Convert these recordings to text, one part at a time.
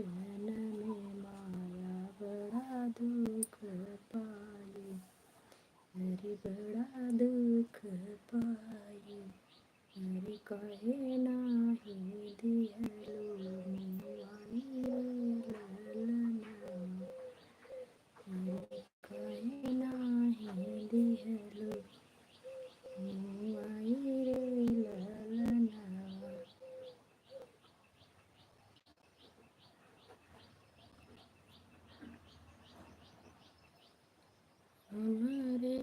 में माया बड़ा दुख पाई, अरे बड़ा दुख पाई। अरे कहे नाही दिहलो मुआई रे ललना, अरे कहे नाही दिहलो मुआई रे ललना। हमारे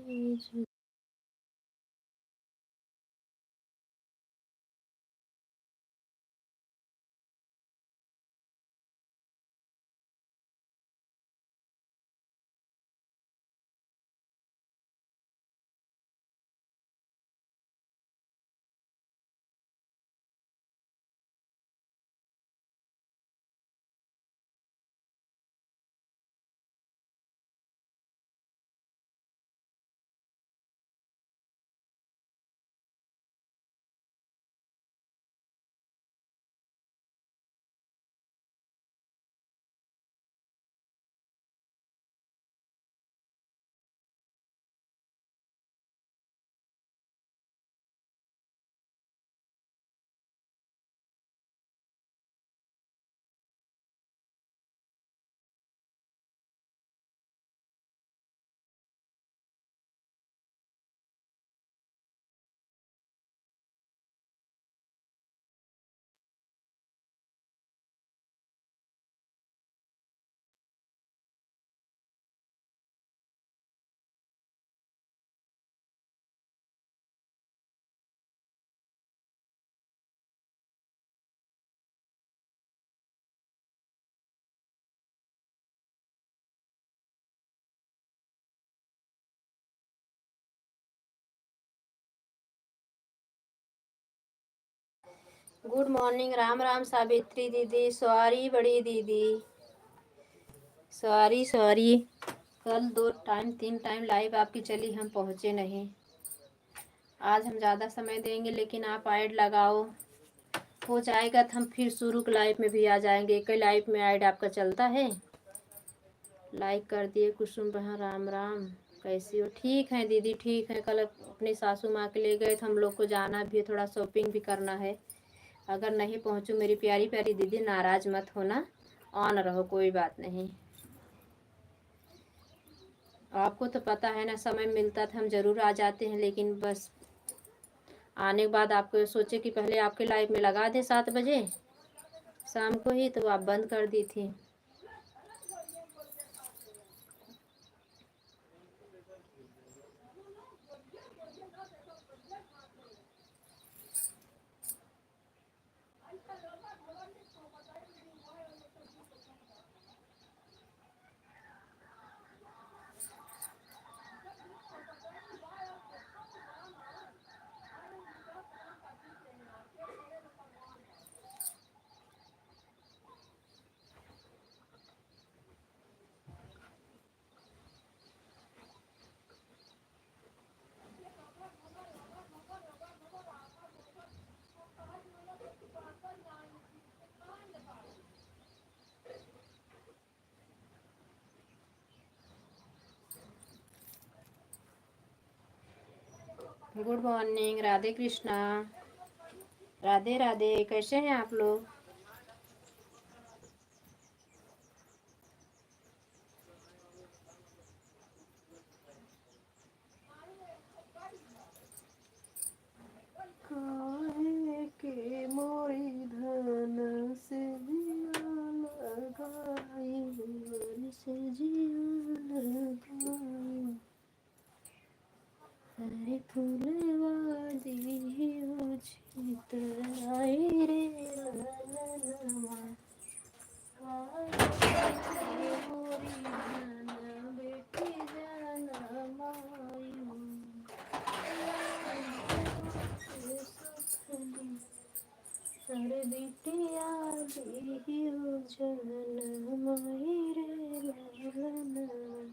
गुड मॉर्निंग, राम राम सावित्री दीदी। सॉरी बड़ी दीदी, सॉरी सॉरी। कल 2 टाइम 3 टाइम लाइव आपकी चली, हम पहुँचे नहीं। आज हम ज़्यादा समय देंगे, लेकिन आप ऐड लगाओ, हो जाएगा तो हम फिर शुरू के लाइव में भी आ जाएंगे। एक ही लाइव में ऐड आपका चलता है। लाइक कर दिए कुसुम बहन, राम राम। कैसी हो? ठीक है दीदी, ठीक है। कल अपनी सासू माँ के ले गए तो हम लोग को जाना भी है, थोड़ा शॉपिंग भी करना है। अगर नहीं पहुँचूँ मेरी प्यारी प्यारी दीदी, नाराज़ मत होना, ऑन रहो, कोई बात नहीं। आपको तो पता है ना, समय मिलता था हम ज़रूर आ जाते हैं, लेकिन बस आने के बाद आपको सोचे कि पहले आपके लाइव में लगा दें 7 बजे शाम को ही, तो आप बंद कर दी थी। Good morning, Radhe Krishna, Radhe Radhe. कैसे हैं आप लोग? काहे के मोरी धन से जिया लगाई, मन से जिया लगाई। अरे फूलवादी हो चितराई रे ललनवा, मोरी धन बेटी जन मायू, अरे बिटिया दियो जन माई रे ललनवा,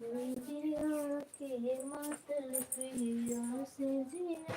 जिया के मातल प्रिया से जिया,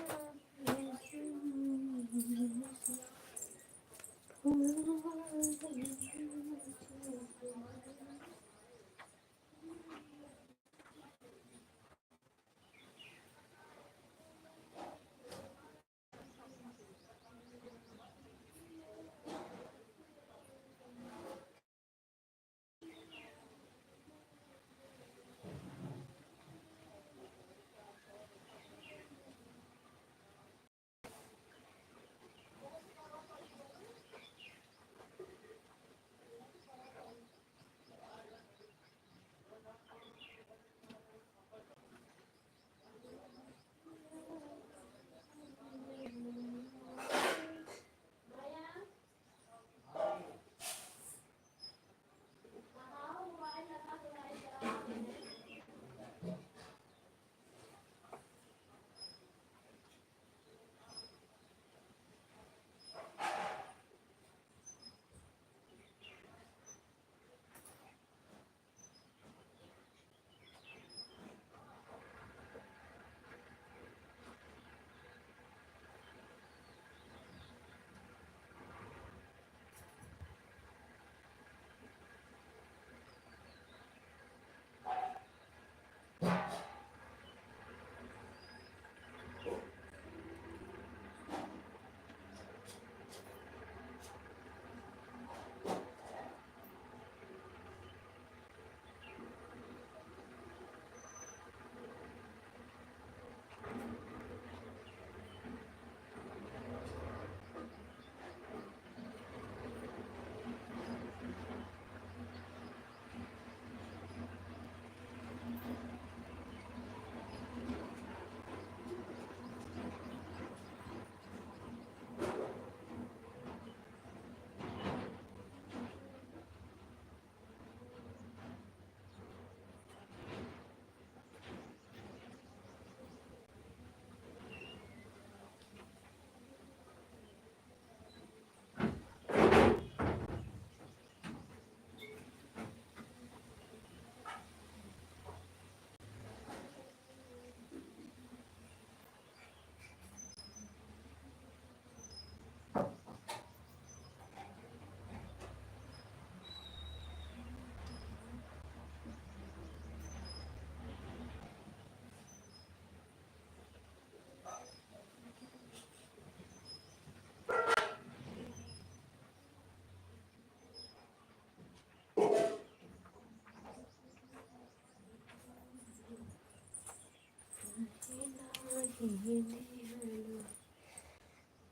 दिहलो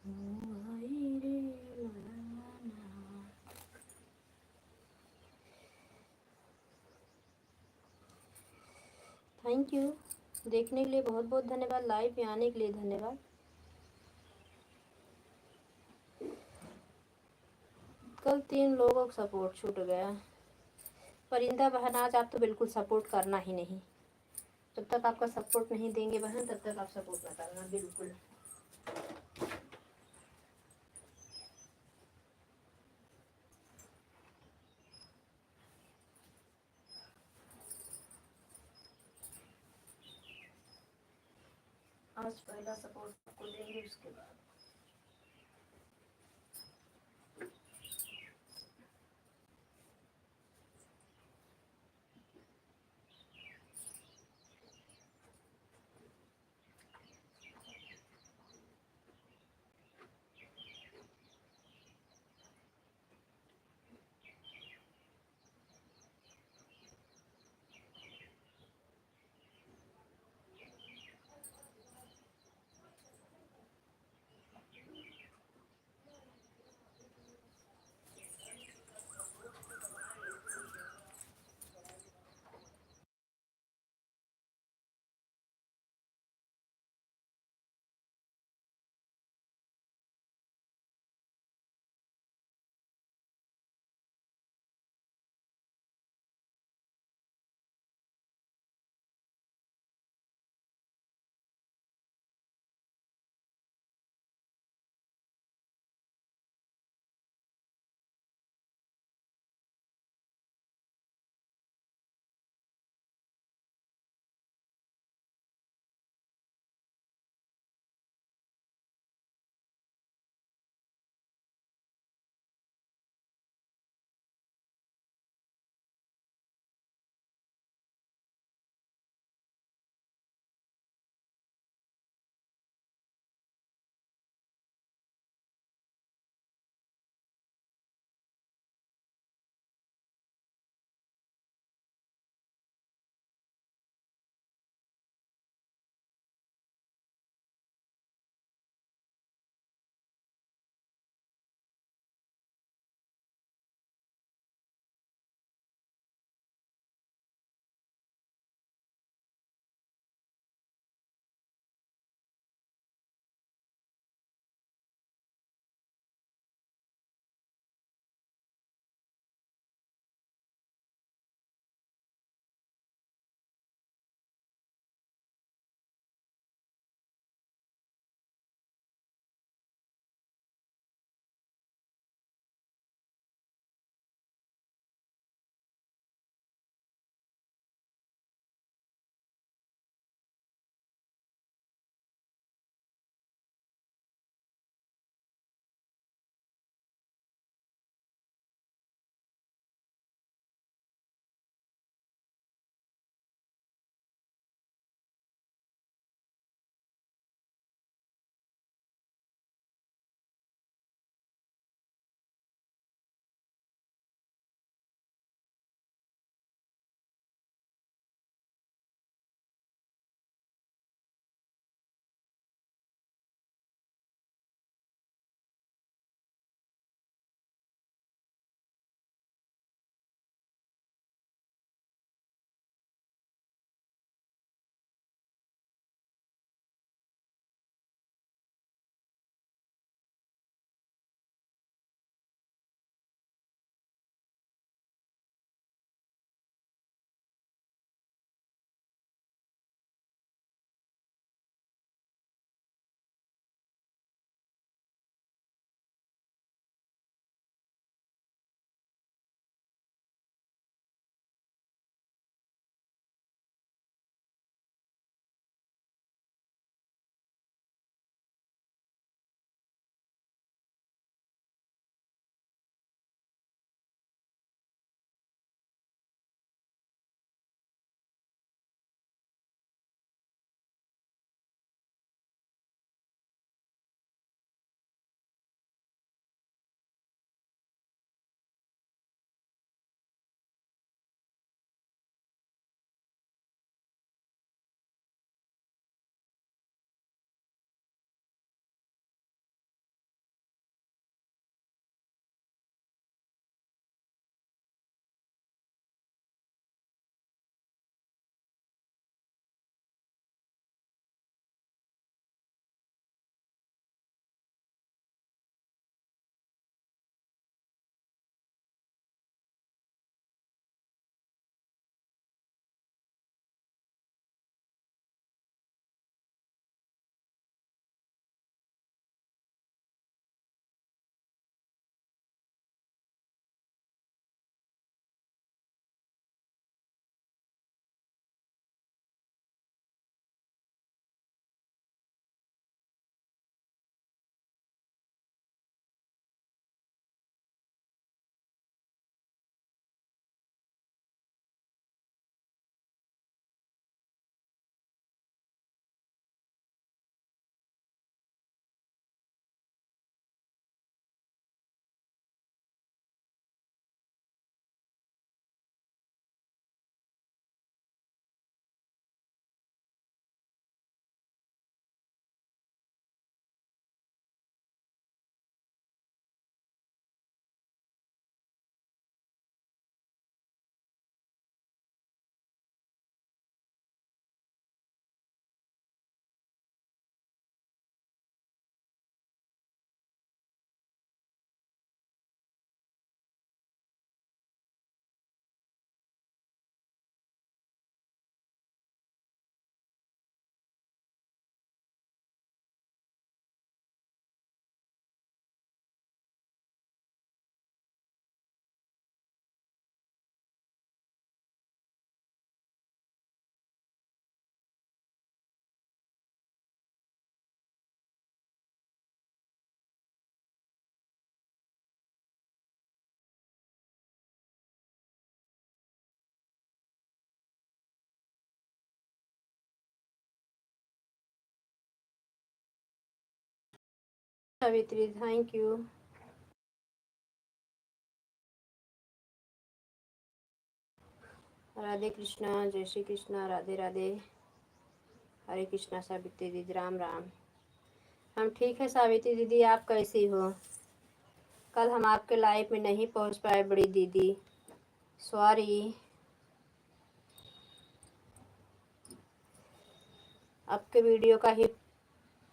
मोहाई रे ललना। थैंक यू, देखने के लिए बहुत बहुत धन्यवाद, लाइव में आने के लिए धन्यवाद। कल 3 लोगों का सपोर्ट छूट गया। परिंदा बहन आज आप तो बिल्कुल सपोर्ट करना ही नहीं, जब तक आपका सपोर्ट नहीं देंगे बहन तब तक आप सपोर्ट ना करना बिल्कुल। आज पहला सपोर्ट आपको देंगे उसके बाद। Savitri, thank you. राधे कृष्णा, जय श्री कृष्णा, राधे राधे, हरे कृष्णा। सावित्री दीदी राम राम। हम ठीक है सावित्री दीदी, आप कैसी हो? कल हम आपके लाइव में नहीं पहुंच पाए बड़ी दीदी, सॉरी। आपके वीडियो का ही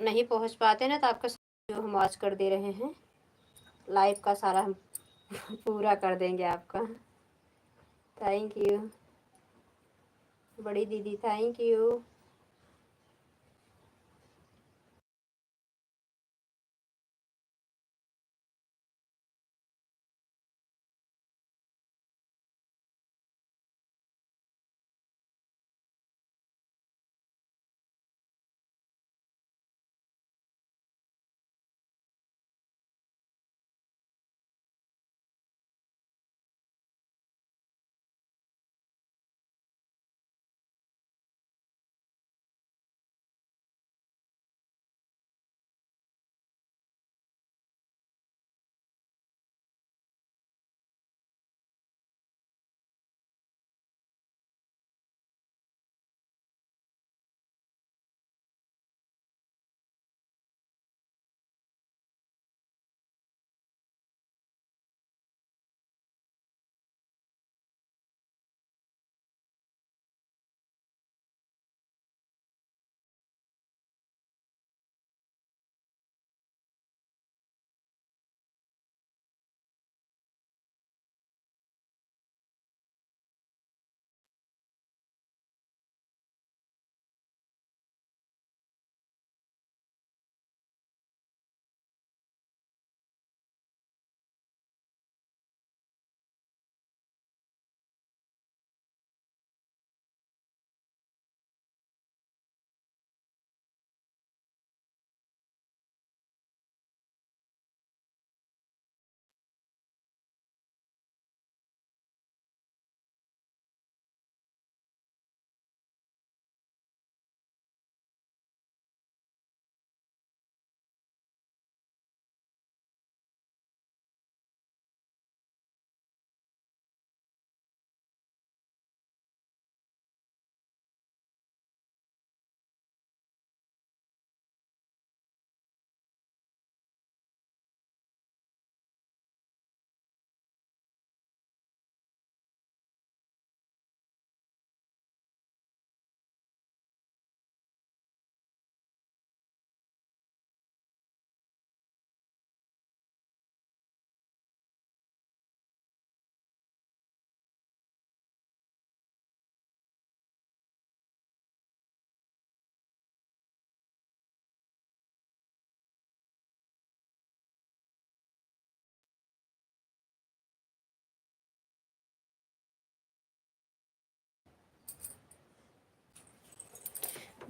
नहीं पहुंच पाते ना, तो आपका वीडियो हम वॉच कर दे रहे हैं। लाइव का सारा हम पूरा कर देंगे आपका। थैंक यू बड़ी दीदी, थैंक यू।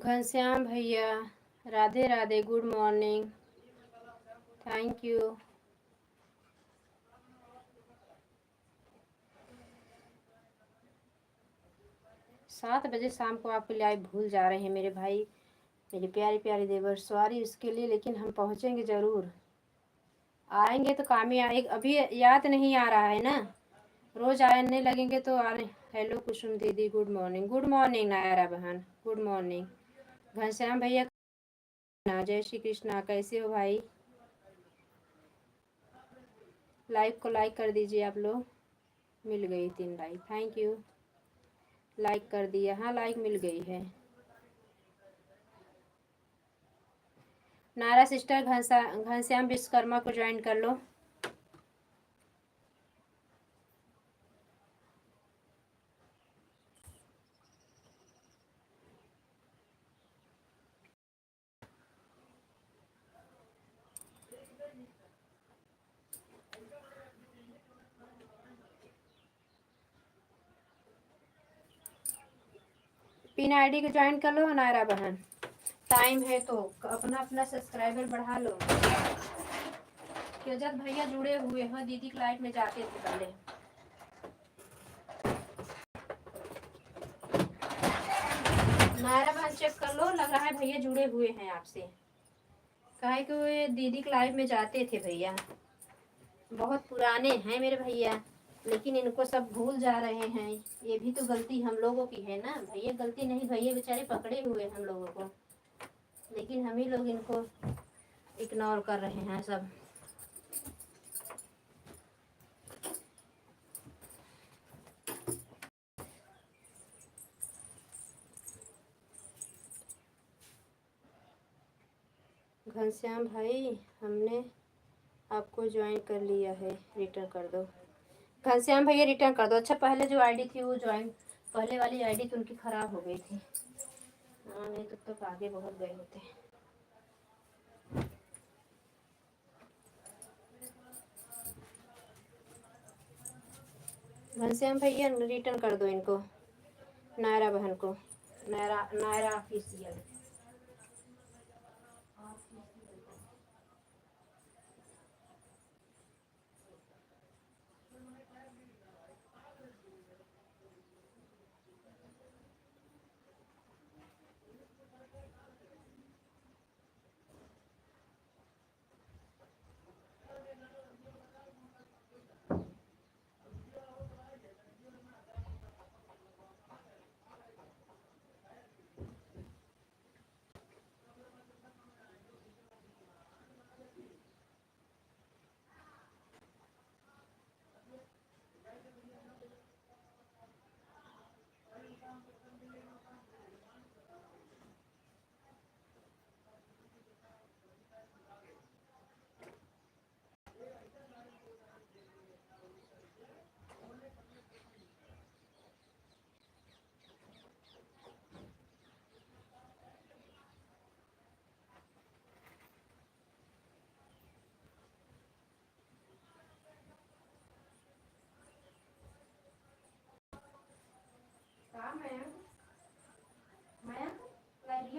घनश्याम भैया, Radhe Radhe, good morning, thank you. 7 बजे शाम को आपके लाइव भूल जा रहे हैं मेरे भाई, मेरे प्यारे प्यारे देवर, सॉरी इसके लिए, लेकिन हम पहुंचेंगे ज़रूर। आएंगे तो काम ही आएंगे, अभी याद नहीं आ रहा है ना, रोज़ आने लगेंगे तो आ रहे। हेलो कुसुम दीदी, good morning, good morning Naira बहन, गुड मॉर्निंग। घनश्याम भैया, जय श्री कृष्णा, कैसे हो भाई? लाइव को लाइक कर दीजिए आप लोग। मिल गई 3 लाइक, थैंक यू। लाइक कर दिया, हाँ लाइक मिल गई है। नायरा सिस्टर, घनश्याम विश्वकर्मा को ज्वाइन कर लो। पिन आईडी को ज्वाइन कर लो नायरा बहन, टाइम है तो अपना अपना सब्सक्राइबर बढ़ा लो। केजत भैया जुड़े हुए हैं, दीदी की लाइफ में जाते थे पहले। नायरा बहन चेक कर लो, लग रहा है भैया जुड़े हुए हैं आपसे। काहे कि वो दीदी के लाइव में जाते थे भैया, बहुत पुराने हैं मेरे भैया, लेकिन इनको सब भूल जा रहे हैं। ये भी तो गलती हम लोगों की है ना भैया, गलती नहीं, भैया बेचारे पकड़े हुए हम लोगों को, लेकिन हम ही लोग इनको इग्नोर कर रहे हैं सब। घनश्याम भाई, हमने आपको ज्वाइन कर लिया है, रिटर्न कर दो। घनश्याम भैया रिटर्न कर दो। अच्छा, पहले जो आईडी थी वो ज्वाइन, पहले वाली आईडी तो उनकी खराब हो गई थी। हाँ, नहीं तो आगे बहुत गए होते। घनश्याम भैया रिटर्न कर दो इनको, नायरा बहन को, नायरा नायरा ऑफिशियल।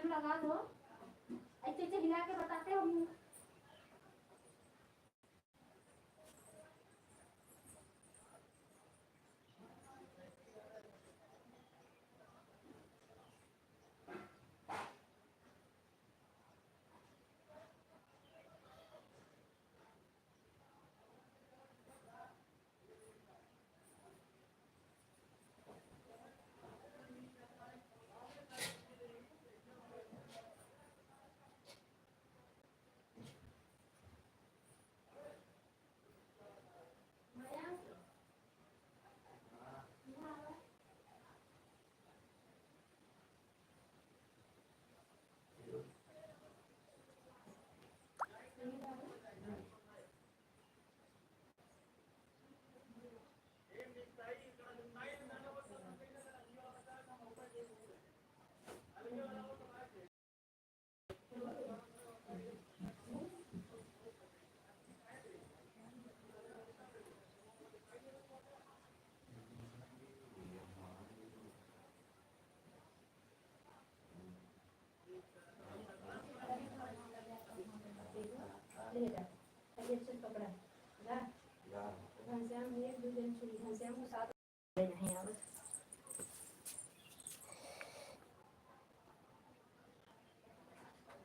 लगा दो, ऐसे ऐसे हिला के बताते हो।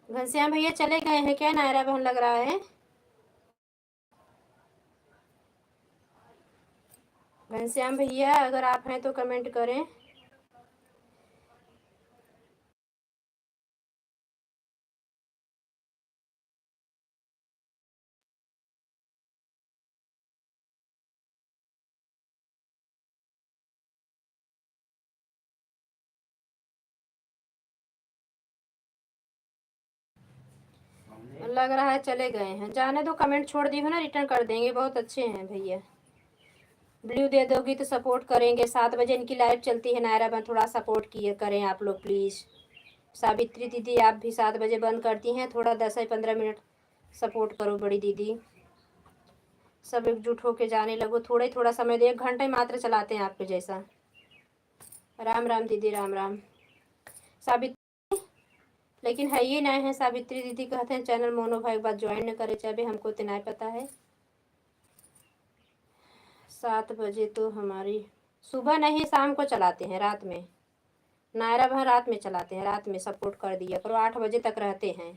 घनश्याम भैया चले गए हैं क्या, नायरा बहन लग रहा है। घनश्याम भैया अगर आप हैं तो कमेंट करें। लग रहा है चले गए हैं, जाने दो, कमेंट छोड़ दी हो ना, रिटर्न कर देंगे, बहुत अच्छे हैं भैया। ब्लू दे दोगी तो सपोर्ट करेंगे। 7 बजे इनकी लाइव चलती है नायरा बहन, थोड़ा सपोर्ट किए करें आप लोग प्लीज़। सावित्री दीदी आप भी 7 बजे बंद करती हैं, थोड़ा 10 से 15 मिनट सपोर्ट करो बड़ी दीदी। सब एकजुट होके जाने लगो, थोड़ा ही थोड़ा समय दे, 1 घंटे मात्र चलाते हैं आपके जैसा। राम राम दीदी, राम राम। सावित्री लेकिन है ये नए हैं, सावित्री दीदी कहते हैं चैनल मोनो भाई बात ज्वाइन न करे, चाहे हमको तो नहीं पता है। 7 बजे तो हमारी सुबह नहीं, शाम को चलाते हैं, रात में। नायरा बहन रात में चलाते हैं, रात में सपोर्ट कर दिया करो, 8 बजे तक रहते हैं।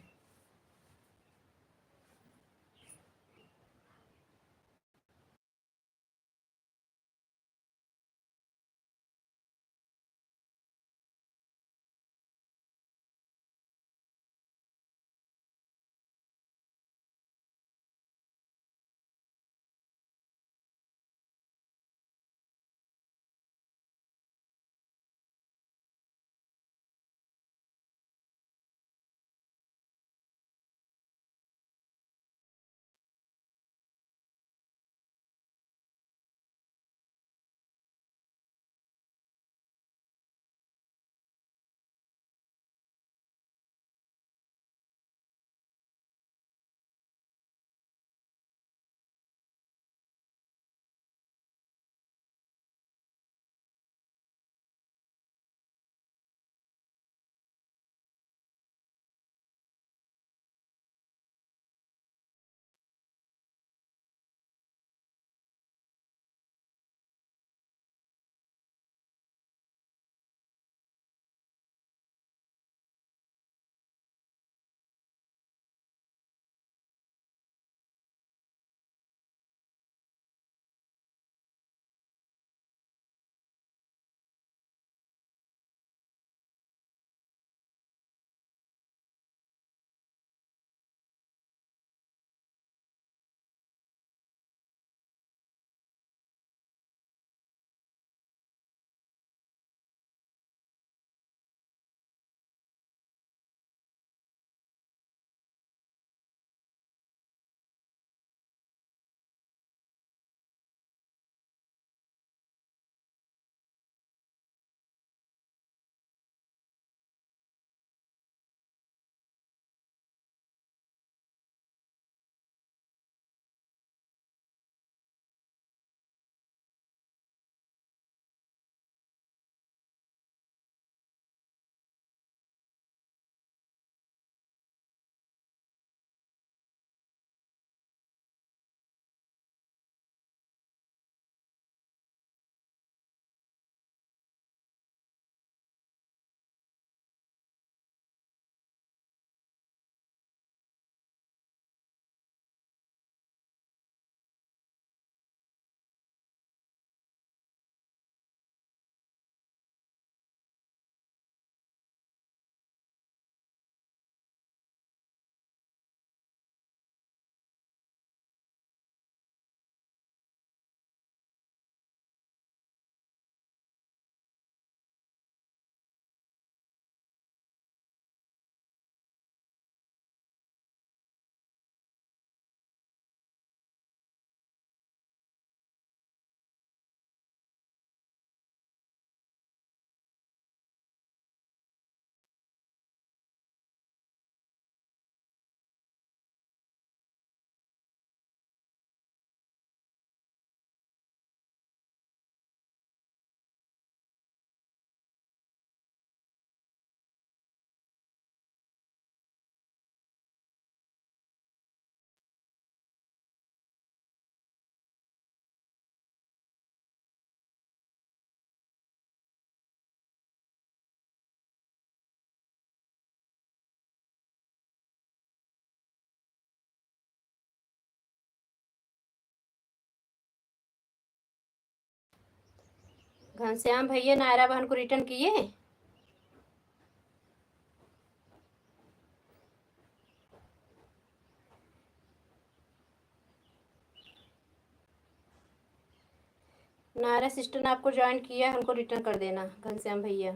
घनश्याम भैया नायरा बहन को रिटर्न किए? नायरा सिस्टर ने आपको ज्वाइन किया, हमको रिटर्न कर देना घनश्याम भैया।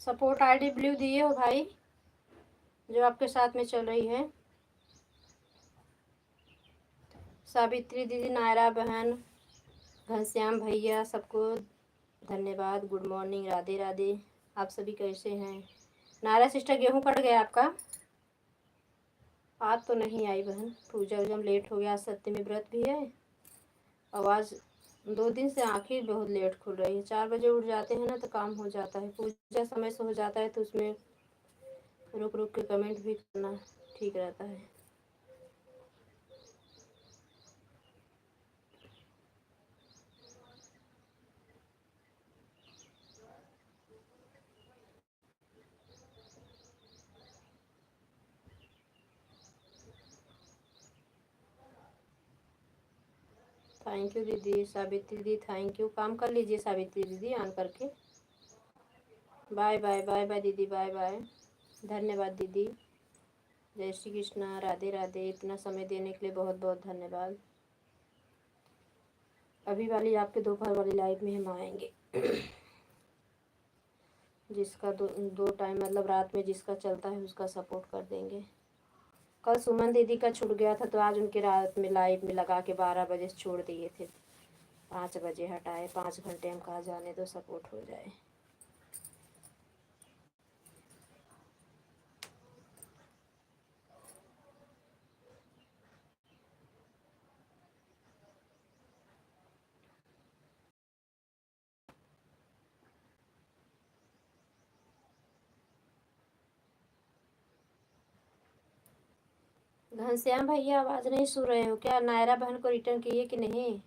सपोर्ट आईडी ब्लू दिए हो भाई, जो आपके साथ में चल रही है। सावित्री दीदी, नायरा बहन, घनश्याम भैया, सबको धन्यवाद। Good morning, Radhe Radhe. आप सभी कैसे हैं? नायरा सिस्टर गेहूं कट गया आपका? आज तो नहीं आई बहन, पूजा वूजा में लेट हो गया, आज सप्तमी व्रत भी है। आवाज़ 2 दिन से आँखें बहुत लेट खुल रही है। 4 बजे उठ जाते हैं ना तो काम हो जाता है, पूजा समय से हो जाता है तो उसमें रुक रुक के कमेंट भी करना ठीक रहता है। थैंक यू दीदी, सावित्री दीदी थैंक यू। काम कर लीजिए सावित्री दीदी ऑन करके। बाय बाय, बाय बाय दीदी, बाय बाय। धन्यवाद दीदी। जय श्री कृष्णा, राधे राधे। इतना समय देने के लिए बहुत बहुत धन्यवाद। अभी वाली आपके दोपहर वाली लाइव में हम आएंगे। जिसका दो टाइम मतलब रात में जिसका चलता है उसका सपोर्ट कर देंगे। कल सुमन दीदी का छूट गया था तो आज उनके रात में लाइव में लगा के 12 बजे छोड़ दिए थे, 5 बजे हटाए। 5 घंटे हम कहा जाने दो सपोर्ट हो जाए। घनश्याम भैया आवाज़ नहीं सुन रहे हो क्या? नायरा बहन को रिटर्न किए कि नहीं?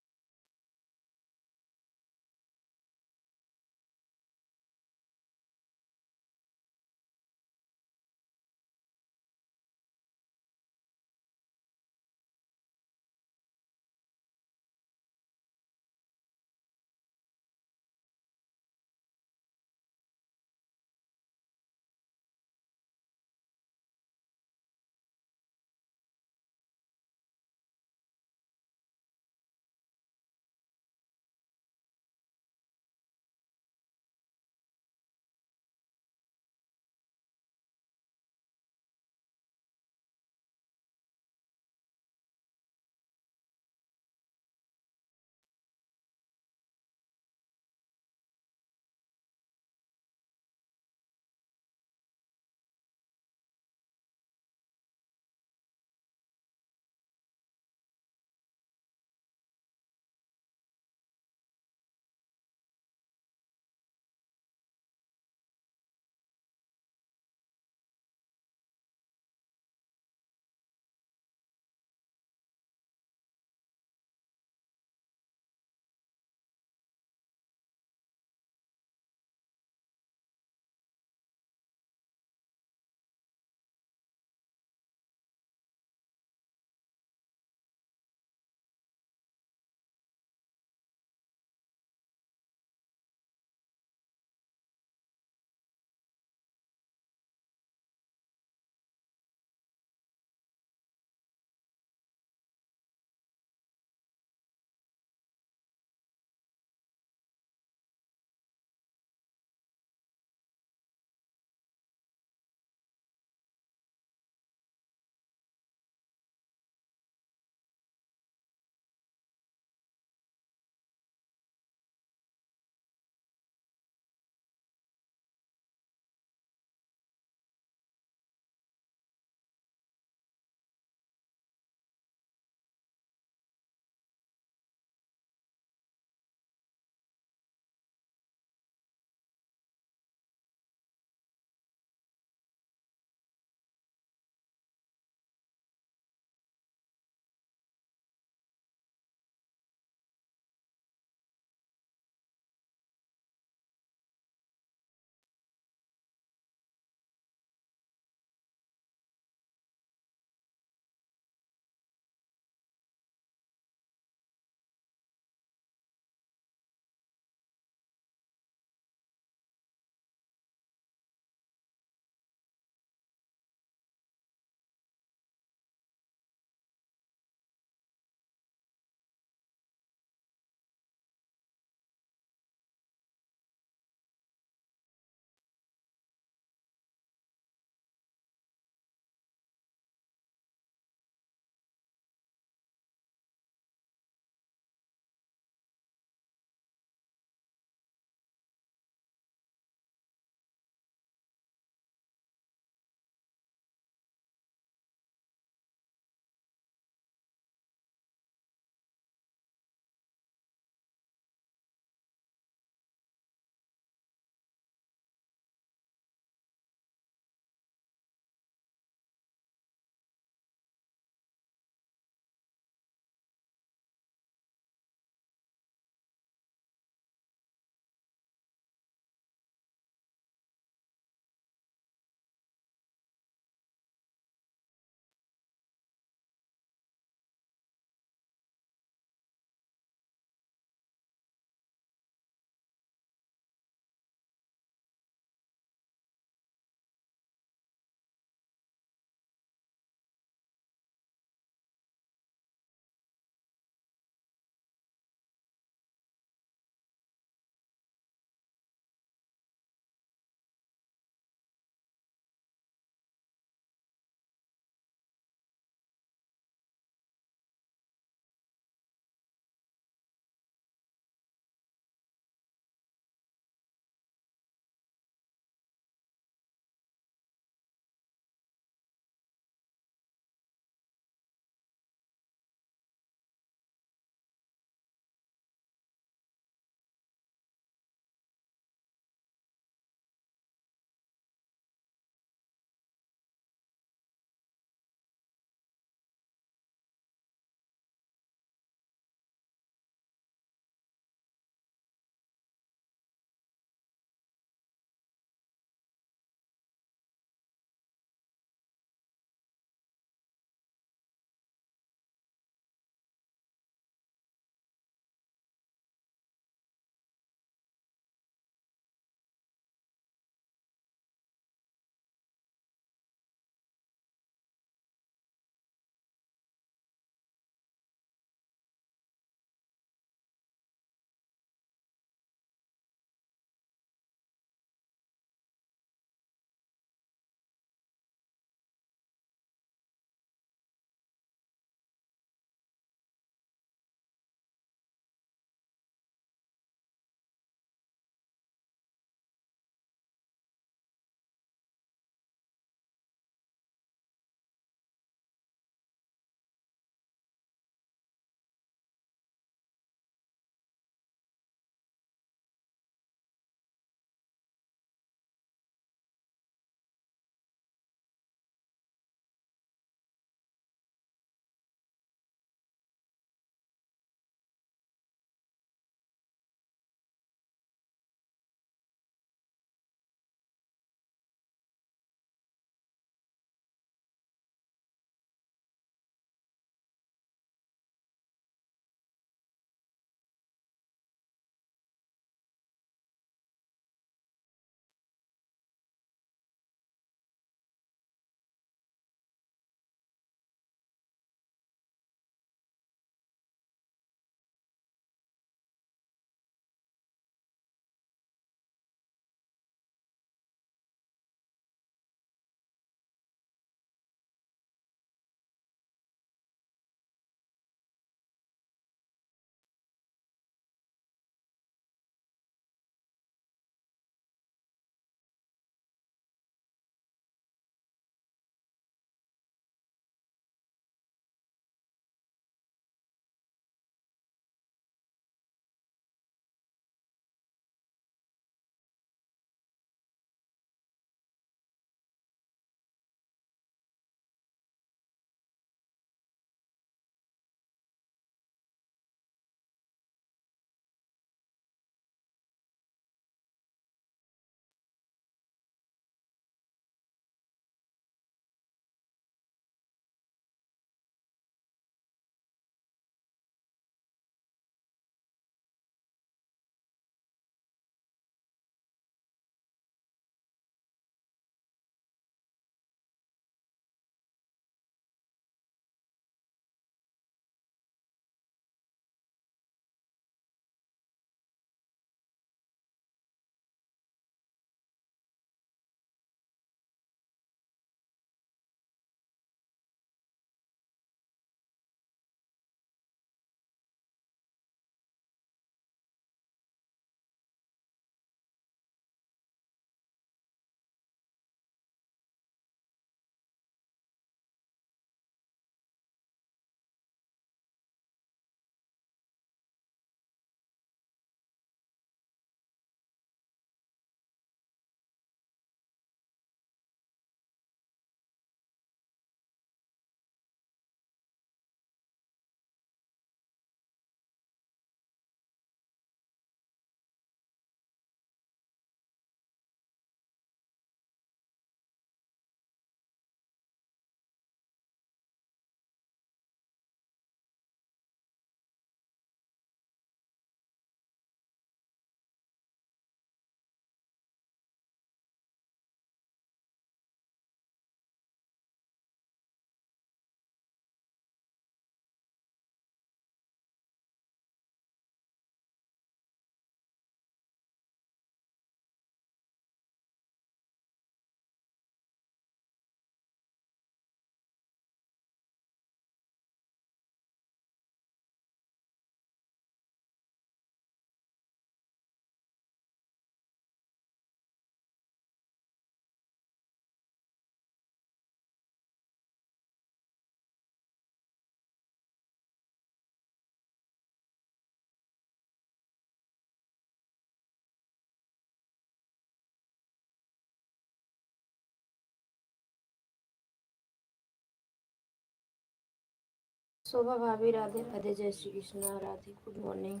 शोभा भाभी राधे राधे, जय Shri Krishna. Radhe good morning.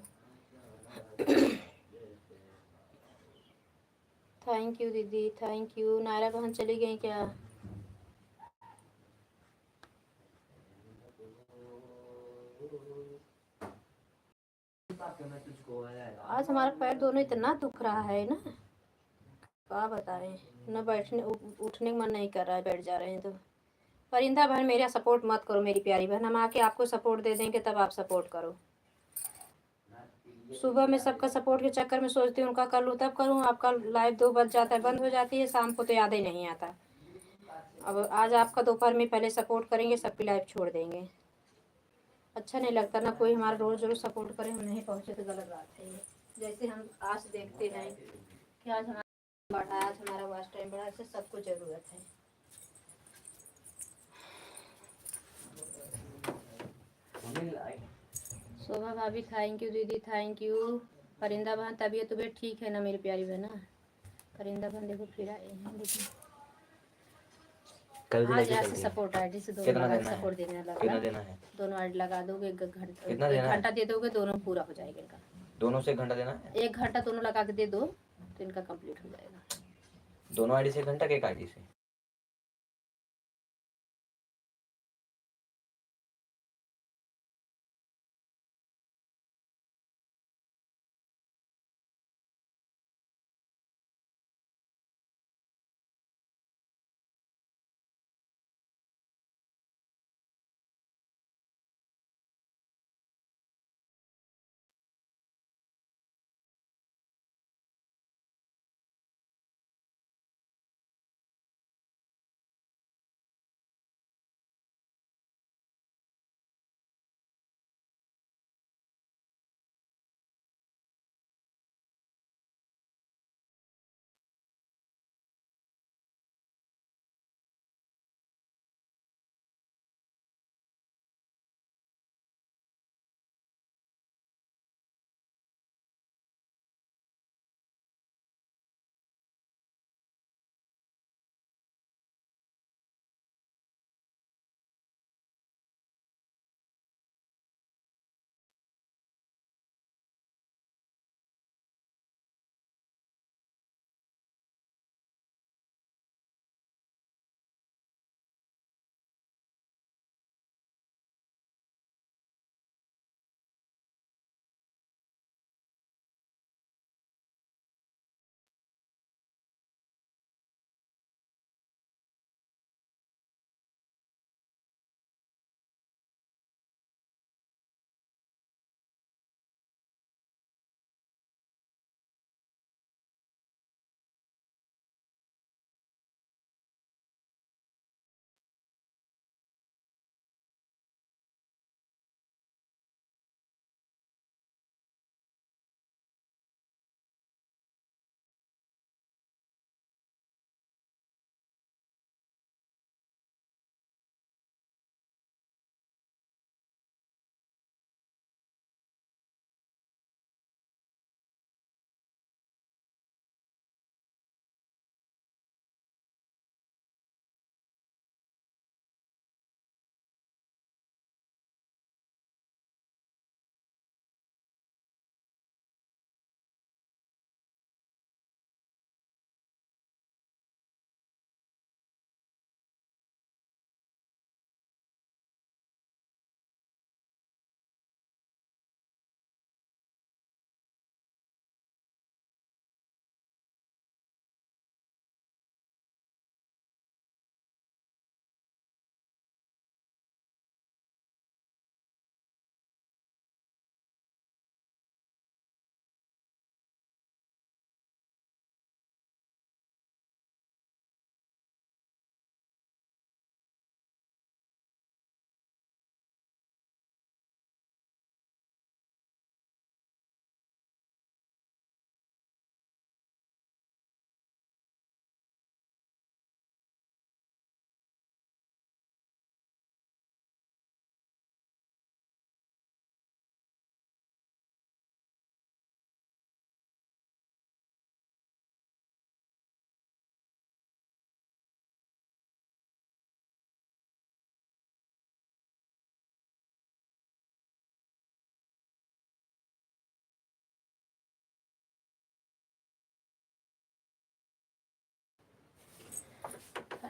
Thank you दीदी, थैंक यू। नायरा बहन चली गई क्या? आज हमारा पैर दोनों इतना दुख रहा है ना, क्या बताएं। न बैठने उठने का मन नहीं कर रहा है, बैठ जा रहे हैं तो। परिंदा बहन मेरा सपोर्ट मत करो मेरी प्यारी बहन, हम आके आपको सपोर्ट दे देंगे तब आप सपोर्ट करो। सुबह में सबका सपोर्ट के चक्कर में सोचती हूँ उनका कर लूँ तब करूँ, आपका लाइव 2 बज जाता है, बंद हो जाती है, शाम को तो याद ही नहीं आता। अब आज आपका दोपहर में पहले सपोर्ट करेंगे, सबकी लाइव छोड़ देंगे। अच्छा नहीं लगता ना, कोई हमारा रोज रोज सपोर्ट करे, हम नहीं पहुँचे तो गलत बात है। जैसे हम आज देखते हैं कि आज हमारा बढ़ा, आज हमारा वॉच टाइम बढ़ा, इससे सबको ज़रूरत है। शोभा भाभी थैंक यू दीदी, थैंक यू। परिंदा बहन तबीयत ठीक है ना मेरी प्यारी बहना? परिंदा बहन देखो फिर आए हैं, लेकिन आज ऐसे सपोर्ट आईडी से दोनों लगा सपोर्ट देने लगा। कितना देना है? दोनों आईडी लगा दोगे, एक घंटा दे दोगे, दोनों पूरा हो जाएगा इनका। दोनों से 1 घंटा देना है? 1 घंटा दोनों लगा के दे दो तो इनका कंप्लीट हो जाएगा। दोनों आईडी से 1 घंटा के एक आईडी से?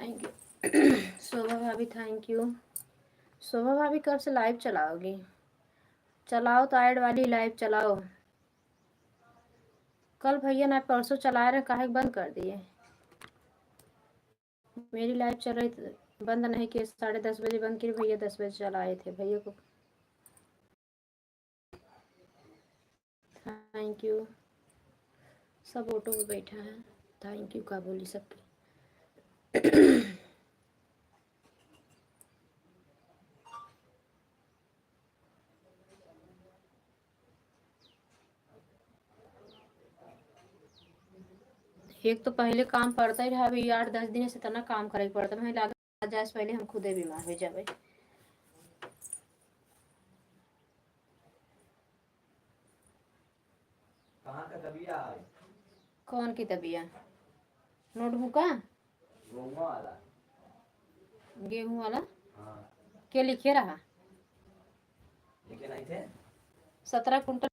Thank you. शोभा भाभी थैंक यू। शोभा भाभी कब से लाइव चलाओगी? चलाओ तो ऐड वाली लाइव चलाओ। कल भैया ना परसों चला रहे, काहे बंद कर दिए? मेरी लाइव चल रही थी, बंद नहीं किए, 10:30 बजे बंद किए भैया, 10 बजे चलाए थे भैया को। Thank you. सब ऑटो में बैठा है, थैंक यू का बोली सबकी। एक तो पहले काम पड़ता ही रहा, अभी 8-10 दिन से इतना काम करे पड़ता, मैं लगा जाए पहले हम खुदे बीमार हो जाए। कहाँ का दबिया है? कौन की तबिया? नोटबुक का गेहूं वाला। गेहूं वाला हाँ। के लिखे रहा लेके नहीं थे 17 कुंटल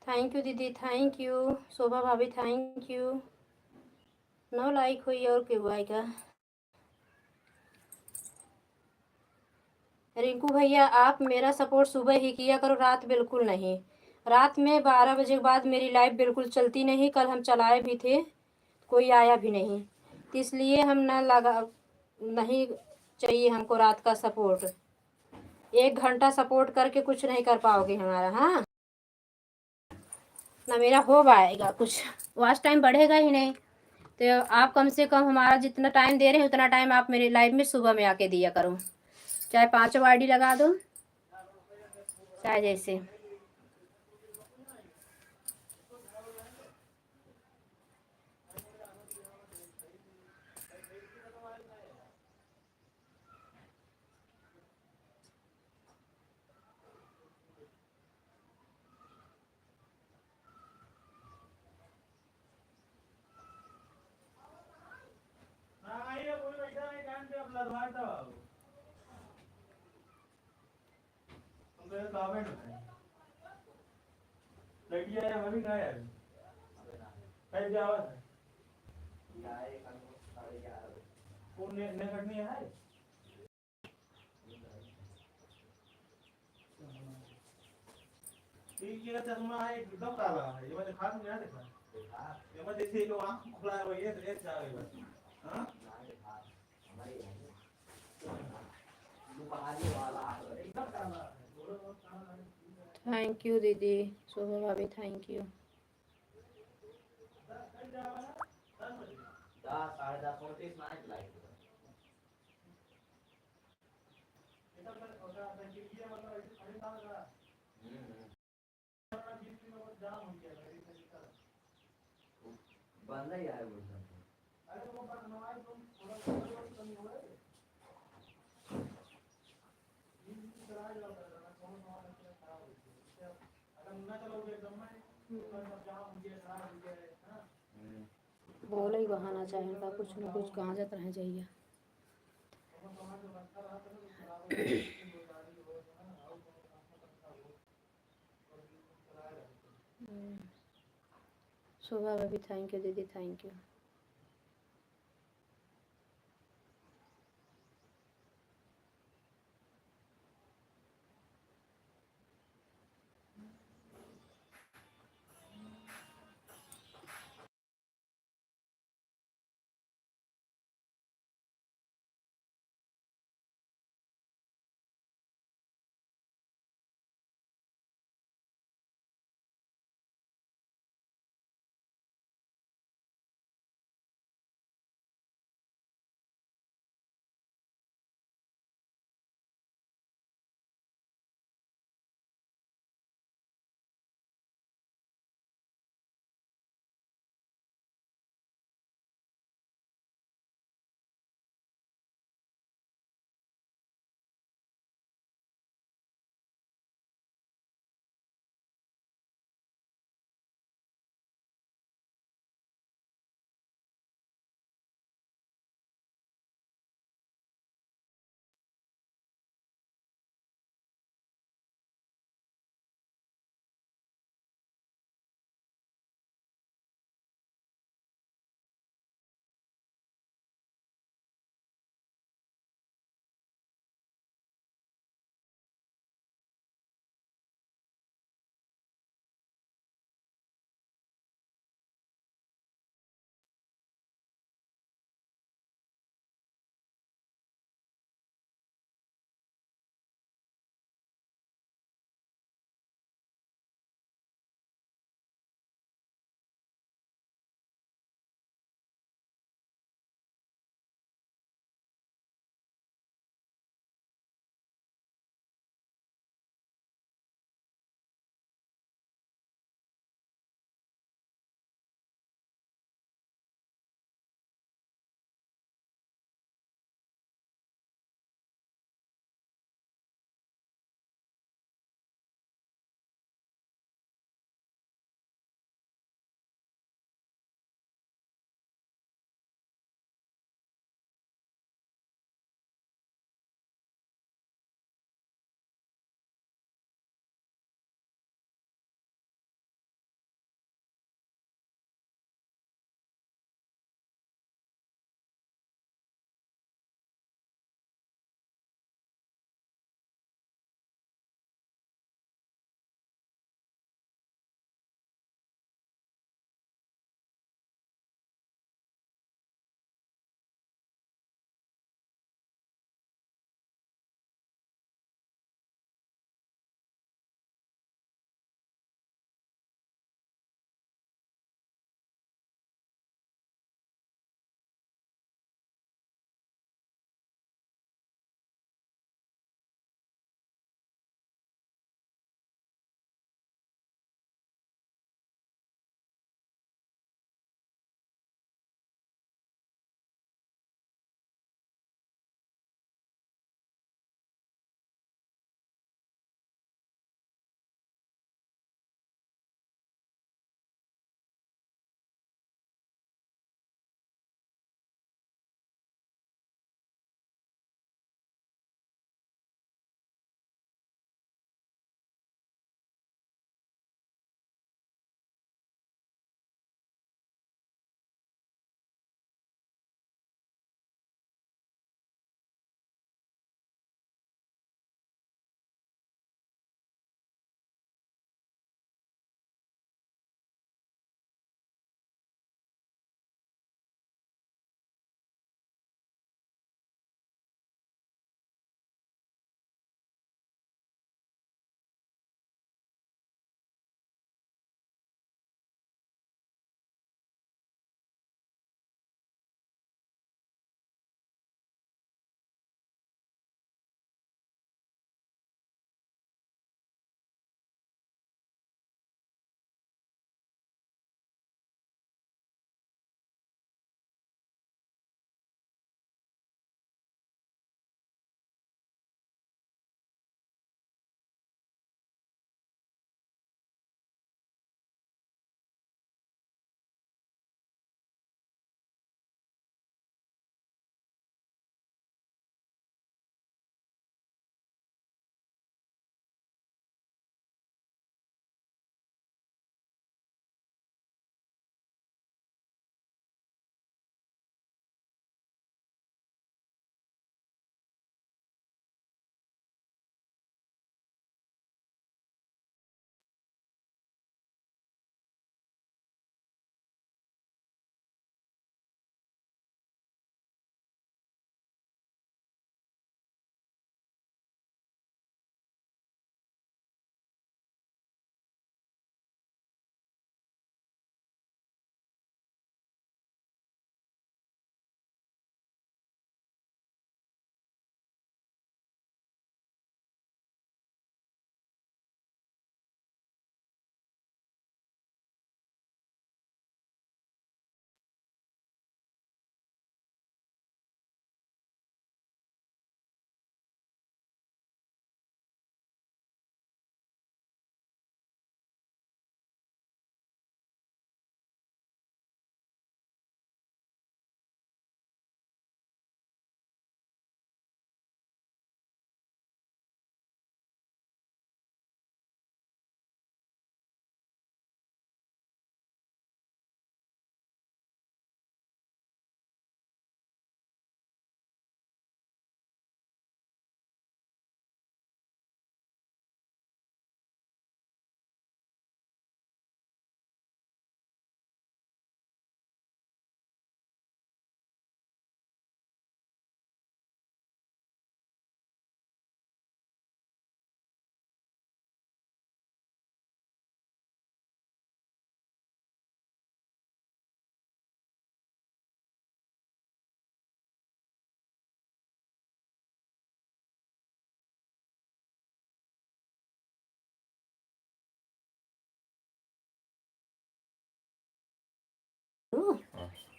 थैंक यू दीदी, थैंक यू। शोभा भाभी थैंक यू। 9 लाइक हुई और क्यों आएगा। रिंकू भैया आप मेरा सपोर्ट सुबह ही किया करो, रात बिल्कुल नहीं। रात में 12 बजे के बाद मेरी लाइफ बिल्कुल चलती नहीं। कल हम चलाए भी थे, कोई आया भी नहीं, तो इसलिए हम न लगा, नहीं चाहिए हमको रात का सपोर्ट। 1 घंटा सपोर्ट करके कुछ नहीं कर पाओगे हमारा। हाँ, ना मेरा हो पाएगा कुछ, वॉच टाइम बढ़ेगा ही नहीं। तो आप कम से कम हमारा जितना टाइम दे रहे हैं उतना टाइम आप मेरी लाइफ में सुबह में आके दिया करो। चाहे 5 आईडी लगा दो, चाहे जैसे। चष्मा है एकदम काला है, ये मैंने खास नहीं देखा। ये मैं जैसे जो आंख खुला है वही है, तो एक जा रही बस। हाँ, एकदम काला है, थोड़ा बहुत काला है। थैंक यू दीदी, शोभा भाभी थैंक यू। 10 साढ़े 10 29 नाइट लाइट बंदा ही है वो सब। अरे वो बंद नवाज तुम थोड़ा कमी हो गए। बोले ही बहाना चाहे का कुछ न कुछ कहाँ जाता रह जाइए। शोभा भाभी थैंक यू दीदी, थैंक यू।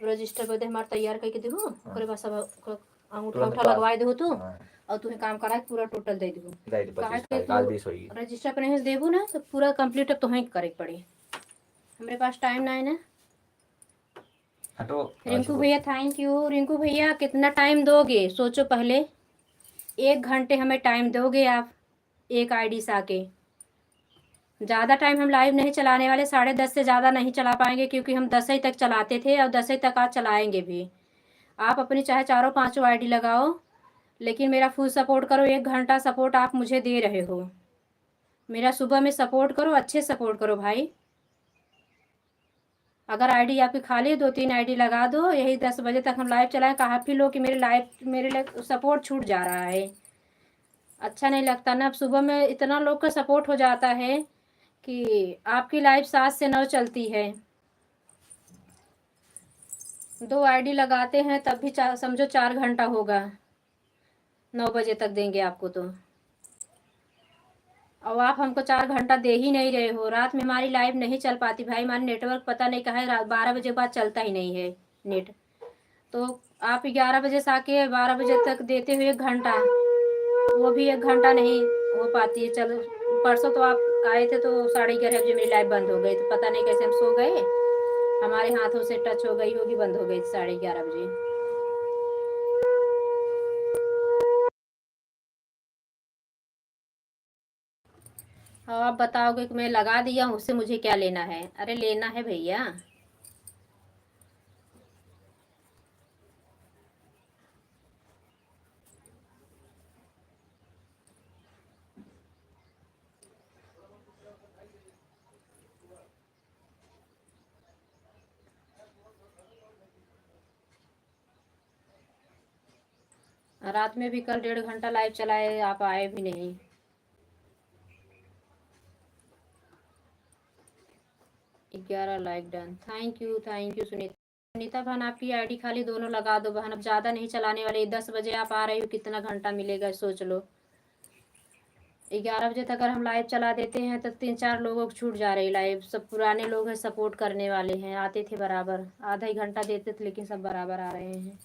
रजिस्टर पे दे हमार तैयार करके देबू ओकरे बाद सब अंगूठा तुरंत उठा पास। लगवाए देबू तू हाँ, और तुम्हें काम करा के पूरा टोटल दे देबू दे दे काहे 25 के तारीख आज तू 20 होगी। रजिस्टर पे नहीं देबू ना तो पूरा कंप्लीट अब तुम्हें करे के पड़ी हमारे पास टाइम ना है ना। हटो। रिंकू भैया थैंक यू। रिंकू भैया कितना टाइम दोगे सोचो पहले। 1 घंटे हमें टाइम दोगे आप एक आईडी से आके। ज़्यादा टाइम हम लाइव नहीं चलाने वाले 10:30 से ज़्यादा नहीं चला पाएंगे क्योंकि हम 10 ही तक चलाते थे और 10 ही तक आज चलाएंगे भी। आप अपनी चाहे चारों पांचों आईडी लगाओ लेकिन मेरा फुल सपोर्ट करो। 1 घंटा सपोर्ट आप मुझे दे रहे हो, मेरा सुबह में सपोर्ट करो, अच्छे सपोर्ट करो भाई। अगर आईडी आपकी खाली 2-3 आईडी लगा दो। यही 10 बजे तक हम लाइव चलाएं। काफ़ी लोग कि मेरे लिए सपोर्ट छूट जा रहा है, अच्छा नहीं लगता ना। अब सुबह में इतना लोग का सपोर्ट हो जाता है कि आपकी लाइव 7 से 9 चलती है। 2 आईडी लगाते हैं तब भी समझो 4 घंटा होगा। 9 बजे तक देंगे आपको तो, और आप हमको 4 घंटा दे ही नहीं रहे हो। रात में हमारी लाइव नहीं चल पाती भाई, हमारी नेटवर्क पता नहीं कहाँ है। रात 12 बजे के बाद चलता ही नहीं है नेट। तो आप 11 बजे से आके 12 बजे तक देते हुए 1 घंटा, वो भी 1 घंटा नहीं हो पाती है। चलो परसों तो आप आए थे तो 11:30 बजे मेरी लाइव बंद हो गई, तो पता नहीं कैसे हम सो गए, हमारे हाथों से टच हो गई होगी, बंद हो गई थी 11:30 बजे। हाँ आप बताओगे कि मैं लगा दिया हूँ उससे मुझे क्या लेना है। अरे लेना है भैया। रात में भी कल 1.5 घंटा लाइव चलाए, आप आए भी नहीं। ग्यारह like done, thank you Sunita. Sunita बहन आपकी आईडी खाली दोनों लगा दो बहन, अब ज़्यादा नहीं चलाने वाले। 10 बजे आप आ रही हो, कितना घंटा मिलेगा सोच लो। 11 बजे तक अगर हम लाइव चला देते हैं तो 3-4 लोगों को छूट जा रही लाइव। सब पुराने लोग हैं, सपोर्ट करने वाले हैं, आते थे बराबर। आधा ही घंटा देते थे लेकिन सब बराबर आ रहे हैं।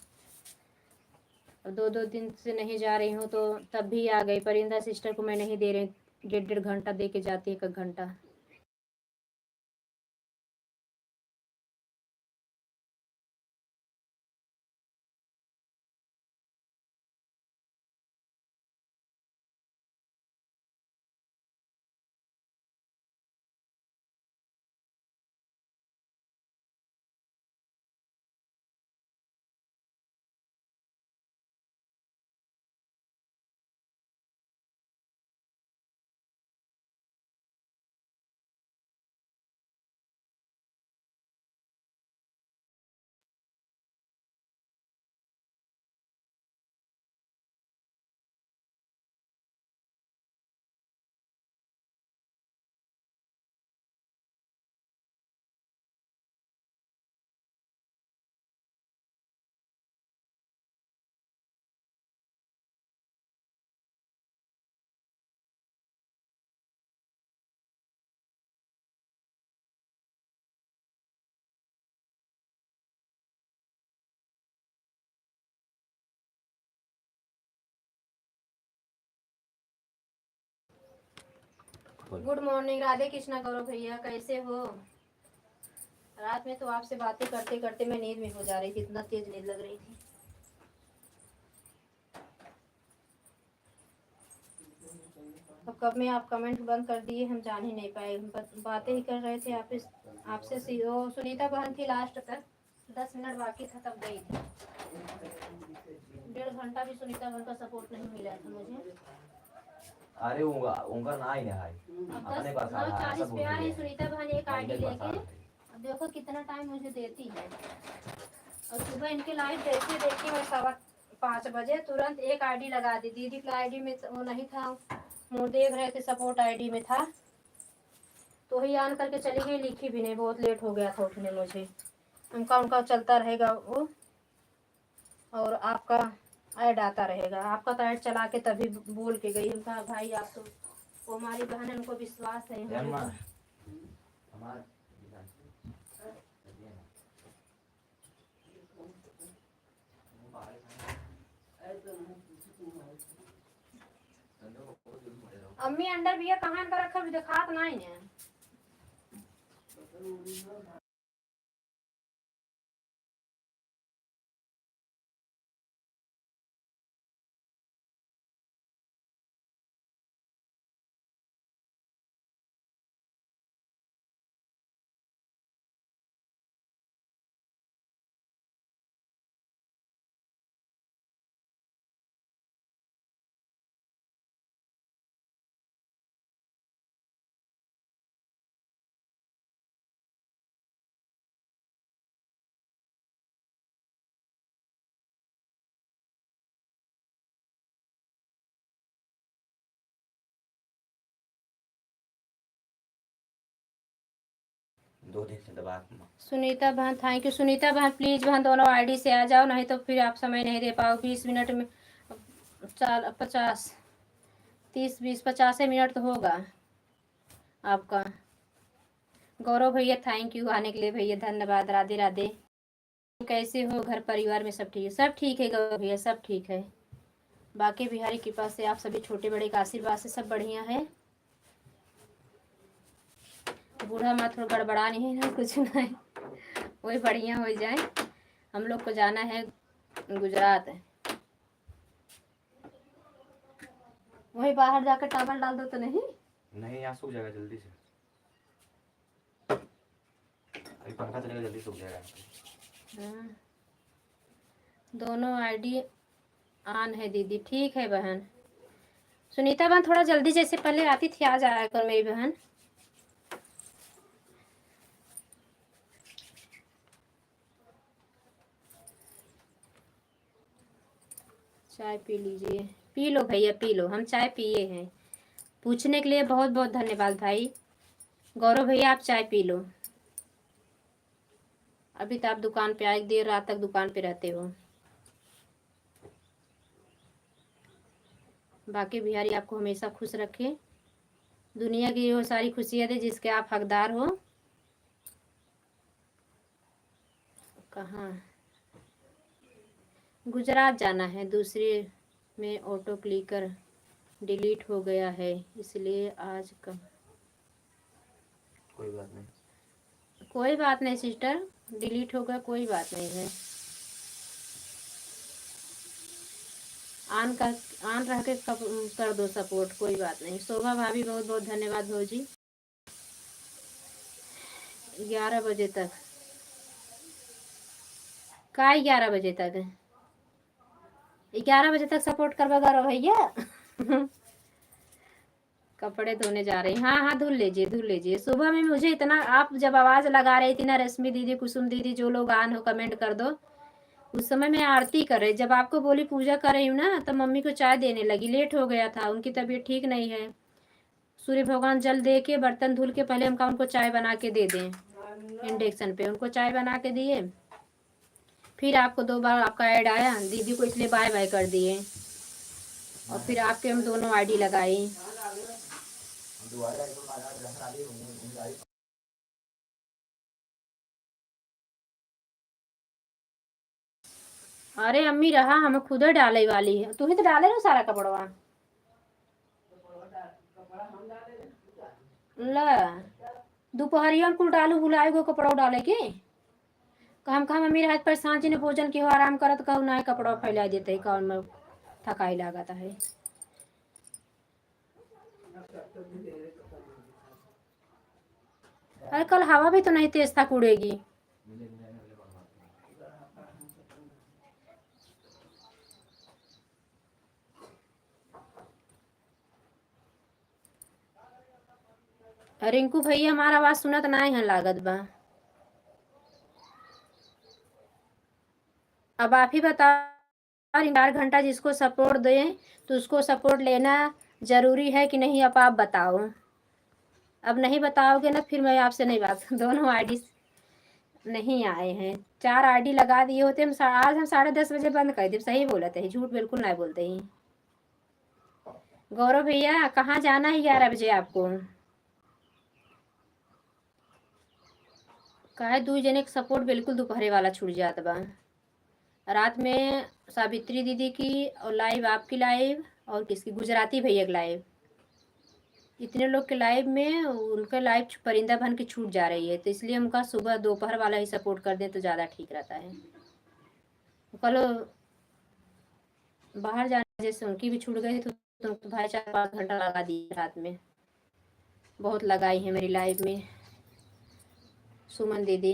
अब 2-2 दिन से नहीं जा रही हूँ तो तब भी आ गई। परिंदा सिस्टर को मैं नहीं दे रही, 1.5 घंटा दे के जाती है, 1 घंटा। गुड मॉर्निंग, राधे कृष्णा गौरव भैया, कैसे हो? रात में तो आपसे बातें करते करते मैं नींद में हो जा रही थी, इतना तेज नींद लग रही थी। अब कब में आप कमेंट बंद कर दिए हम जान ही नहीं पाए। हम बातें ही कर रहे थे आपसे सुनीता बहन थी लास्ट तक, 10 मिनट बाकी था तब गई थी। 1.5 घंटा भी सुनीता बहन का सपोर्ट नहीं मिला था मुझे। अरे उनका ना ही है अपने पास आ रहा है, 9:40 पे आ रही सुनीता बहन एक आईडी लेके। है। अब देखो कितना टाइम मुझे देती है। और सुबह इनके लाइव देखी देखी मैं 5:15 बजे तुरंत एक आईडी लगा दी। दीदी की आईडी में वो नहीं था, वो देख रहे थे, सपोर्ट आईडी में था तो ही ऑन करके चली गई। लिखी भी नहीं, बहुत लेट हो गया था उठने मुझे। उनका चलता रहेगा वो, और आपका ऐड आता रहेगा। आपका तो ऐड चला के तभी बोल के गई। उनका भाई आप तो वो हमारी बहन है, उनको विश्वास है अम्मी अंडर भैया कहाँ का रखा दिखात नहीं है। दो दिन से दबा। सुनीता बहन थैंक यू। सुनीता बहन प्लीज बहन दोनों आईडी से आ जाओ, नहीं तो फिर आप समय नहीं दे पाओ। 20 मिनट में 50 मिनट तो होगा आपका। गौरव भैया थैंक यू आने के लिए भैया, धन्यवाद। राधे राधे। कैसे हो, घर परिवार में सब ठीक है? सब ठीक है गौरव भैया, सब ठीक है। बाकी बिहारी कृपा से आप सभी छोटे बड़े का आशीर्वाद से सब बढ़िया है। बूढ़ा माँ थोड़ा गड़बड़ा नहीं है, कुछ नहीं, वही बढ़िया हो जाए। हम लोग को जाना है गुजरात, वही बाहर जाकर टावल डाल दो तो नहीं। नहीं यहाँ सूख जाएगा जल्दी से, अभी पंखा चलेगा जल्दी सूख जाएगा। हाँ। दोनों आईडी ऑन है दीदी, ठीक है बहन। सुनीता बहन थोड़ा जल्दी, जैसे पहले आती थी आ जाया कर मेरी बहन। चाय पी लीजिए। पी लो भैया पी लो, हम चाय पिए हैं। पूछने के लिए बहुत बहुत धन्यवाद भाई। गौरव भैया आप चाय पी लो। अभी तो आप दुकान पे आए, देर रात तक दुकान पे रहते हो। बाकी बिहारी आपको हमेशा खुश रखे, दुनिया की वो सारी खुशियाँ दे जिसके आप हकदार हो। कहाँ? गुजरात जाना है, दूसरे में ऑटो क्लिकर डिलीट हो गया है इसलिए आज का। कोई बात नहीं, कोई बात नहीं सिस्टर, डिलीट हो गया कोई बात नहीं है। ऑन रह के कर दो सपोर्ट, कोई बात नहीं। शोभा भाभी बहुत बहुत धन्यवाद भौजी। 11 बजे तक का, 11 बजे तक 11 बजे तक सपोर्ट करवा करो भैया। कपड़े धोने जा रहे हैं, हाँ हाँ धुल लीजिए। सुबह में मुझे इतना, आप जब आवाज लगा रही थी ना रश्मि दीदी, कुसुम दीदी, जो लोग आन हो कमेंट कर दो। उस समय मैं आरती कर रही, जब आपको बोली पूजा कर रही हूँ ना, तो मम्मी को चाय देने लगी। लेट हो गया था, उनकी तबीयत ठीक नहीं है। सूर्य भगवान जल दे के बर्तन धुल के पहले हम उनको चाय बना के दे दें। इंडक्शन पे उनको चाय बना के दिए, फिर आपको 2 बार आपका ऐड आया दीदी को, इसलिए बाय बाय कर दिए। और फिर आपके हम दोनों आईडी लगाई। अरे अम्मी रहा, हम खुद डाले वाली है, तू ही तो डाले ना सारा कपड़वा। ला दोपहरिया में कुल डालू बुलाए गो कपड़ा डाले के काम काम। मम्मी रात पर सांझ ने भोजन के हो आराम करत कहू ना कपड़ा फैला देते कौन में थकाई लागत है। अरे कल हवा भी तो नहीं तेज था, उड़ेगी। रिंकू भैया हमारा आवाज सुनत नहीं है लागत बा। अब आप ही बताओ, 4 घंटा जिसको सपोर्ट दें तो उसको सपोर्ट लेना जरूरी है कि नहीं, अब आप बताओ। अब नहीं बताओगे ना फिर मैं आपसे नहीं बात। दोनों आईडी नहीं आए हैं, 4 आईडी लगा दिए होते हम। आज हम 10:30 बजे बंद कर दे, सही बोलते हैं, झूठ बिल्कुल नहीं बोलते ही। गौरव भैया कहाँ जाना है 11 बजे आपको? काहे 2 जने के सपोर्ट बिल्कुल दोपहरे वाला छूट जात बा। रात में सावित्री दीदी की और लाइव आपकी लाइव और किसकी गुजराती भैया की लाइव, इतने लोग के लाइव में उनका लाइव परिंदा बन के छूट जा रही है, तो इसलिए उनका सुबह दोपहर वाला ही सपोर्ट कर दें तो ज़्यादा ठीक रहता है। कल बाहर जाने जैसे उनकी भी छूट गई तो भाई 4-5 घंटा लगा दिए रात में, बहुत लगाई है मेरी लाइव में सुमन दीदी।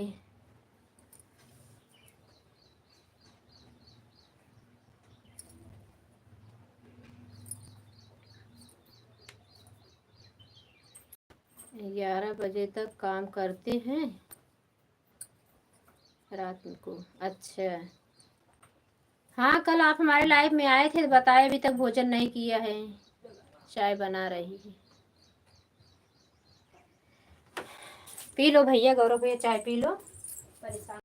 ग्यारह बजे तक काम करते हैं रात को, अच्छा। हाँ कल आप हमारे लाइव में आए थे, बताए अभी तक भोजन नहीं किया है, चाय बना रही है। पी लो भैया, गौरव भैया चाय पी लो। परेशान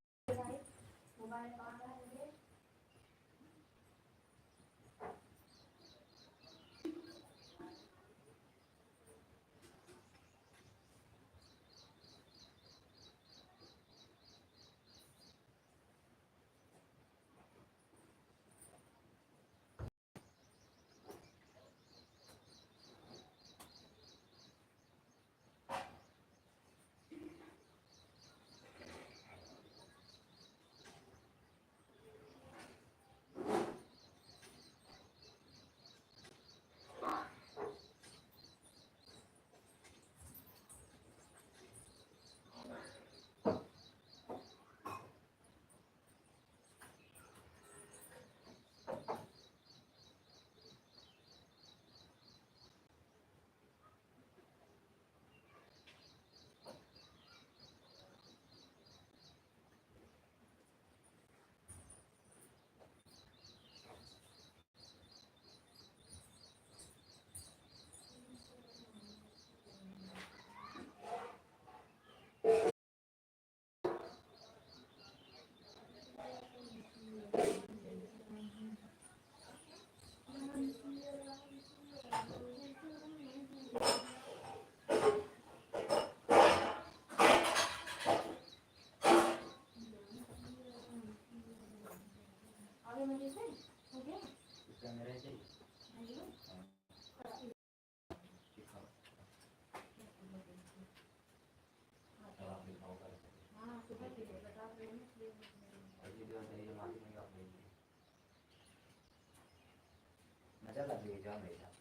मजा लगेगी जाओ मेरे साथ।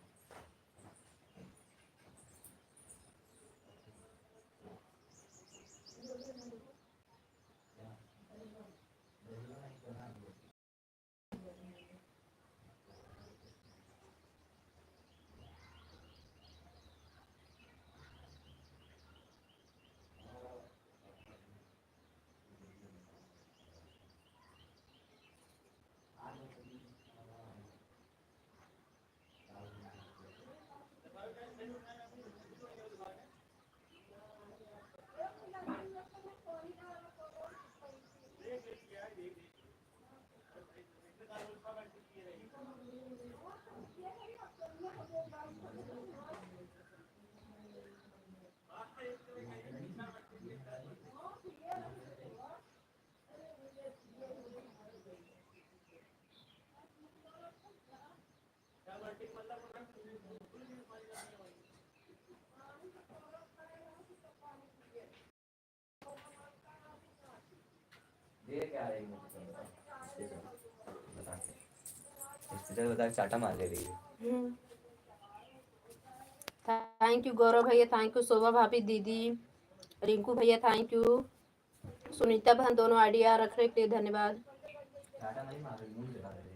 ये क्या रही मुझे बता के बता के चाटा मार ले रही है। थैंक यू गौरव भैया, थैंक यू शोभा भाभी दीदी, रिंकू भैया थैंक यू, सुनीता बहन दोनों आइडिया रखने के लिए धन्यवाद। चाटा नहीं मार रही, मुंह लगा रही है।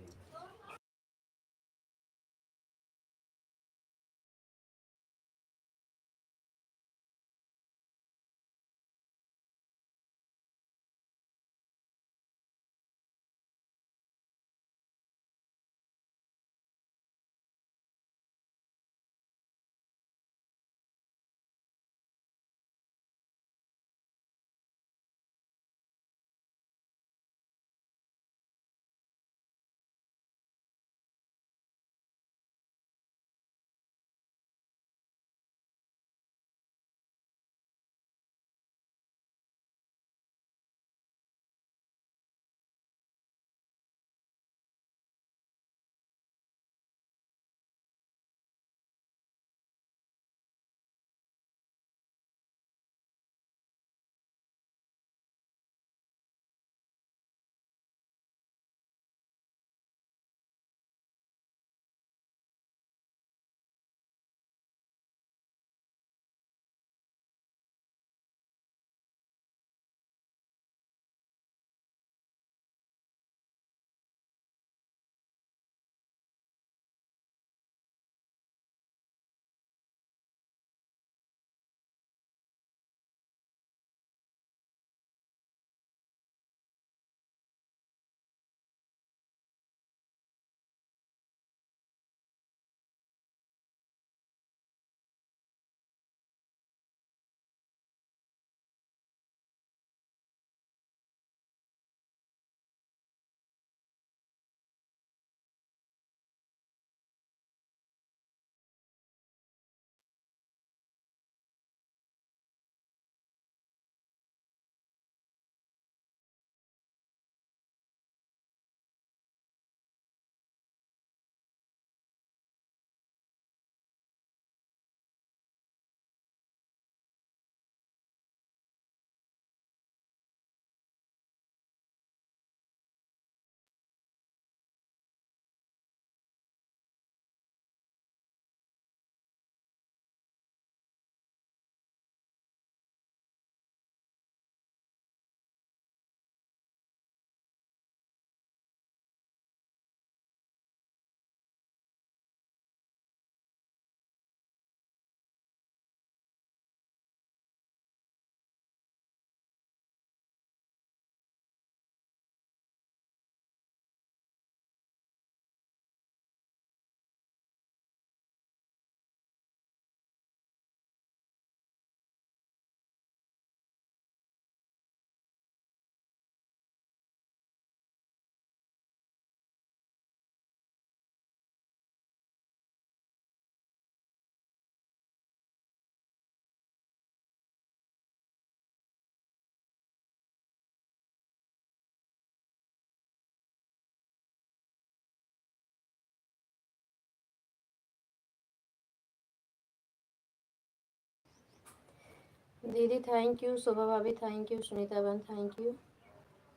दीदी थैंक यू, शोभा भाभी थैंक यू, सुनीता बहन थैंक यू,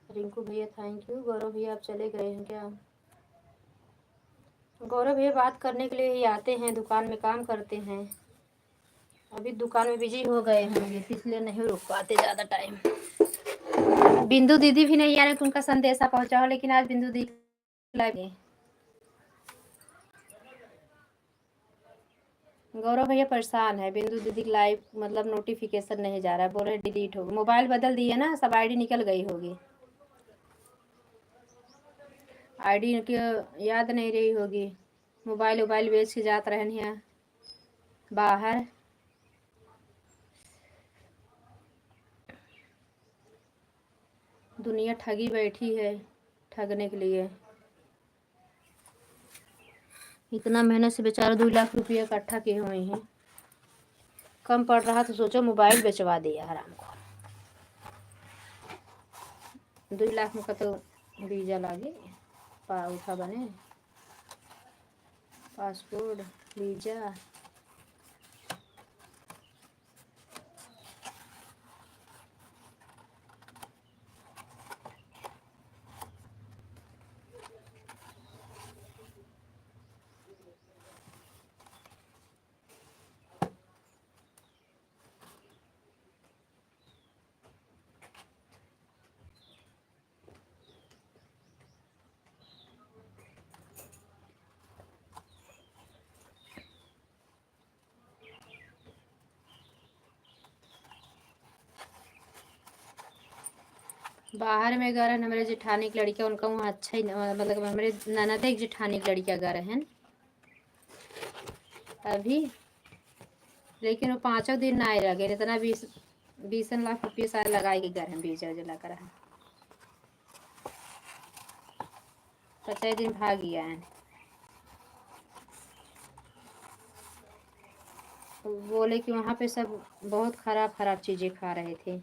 रिंकू भैया थैंक यू। गौरव भैया आप चले गए हैं क्या? गौरव भैया बात करने के लिए ही आते हैं, दुकान में काम करते हैं। अभी दुकान में बिजी हो गए होंगे, इसलिए नहीं रुक पाते ज़्यादा टाइम। बिंदु दीदी भी नहीं आ रहे कि उनका संदेशा पहुंचाओ, लेकिन आज बिंदु दीदी लाइव। गौरव भैया परेशान है, बिंदु दीदी लाइव मतलब नोटिफिकेशन नहीं जा रहा है, बोल रहे डिलीट हो गई। मोबाइल बदल दिए ना, सब आईडी निकल गई होगी, आईडी की याद नहीं रही होगी। मोबाइल बेच के जात रहन है बाहर। दुनिया ठगी बैठी है ठगने के लिए। इतना मेहनत से बेचारा 2 लाख रुपया इकट्ठा किए हुए हैं। कम पड़ रहा तो सोचो मोबाइल बेचवा दिया हराम को। 2 लाख में का तो वीजा लागे, उठा बने पासपोर्ट वीजा। बाहर में घर है हमारे जेठानी की लड़कियाँ, उनका वहाँ अच्छा ही मतलब हमारे ननद एक जेठानी की लड़कियाँ घर हैं अभी, लेकिन वो 5 दिन ना आए लगे, इतना 20 लाख रुपये सारे लगाए के घर हैं, वीजा लगा कर 50 दिन भाग गया है। बोले कि वहाँ पे सब बहुत खराब खराब चीज़ें खा रहे थे।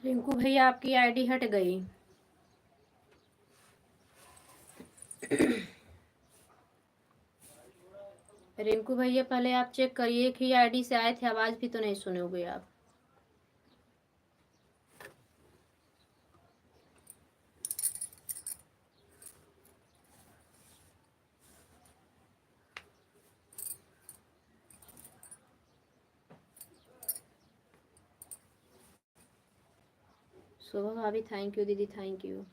रिंकू भैया आपकी आईडी हट गई। रिंकू भैया पहले आप चेक करिए कि आईडी से आए थे, आवाज़ भी तो नहीं सुनोगे आप। शोभा भाभी थैंक यू, दीदी थैंक यू।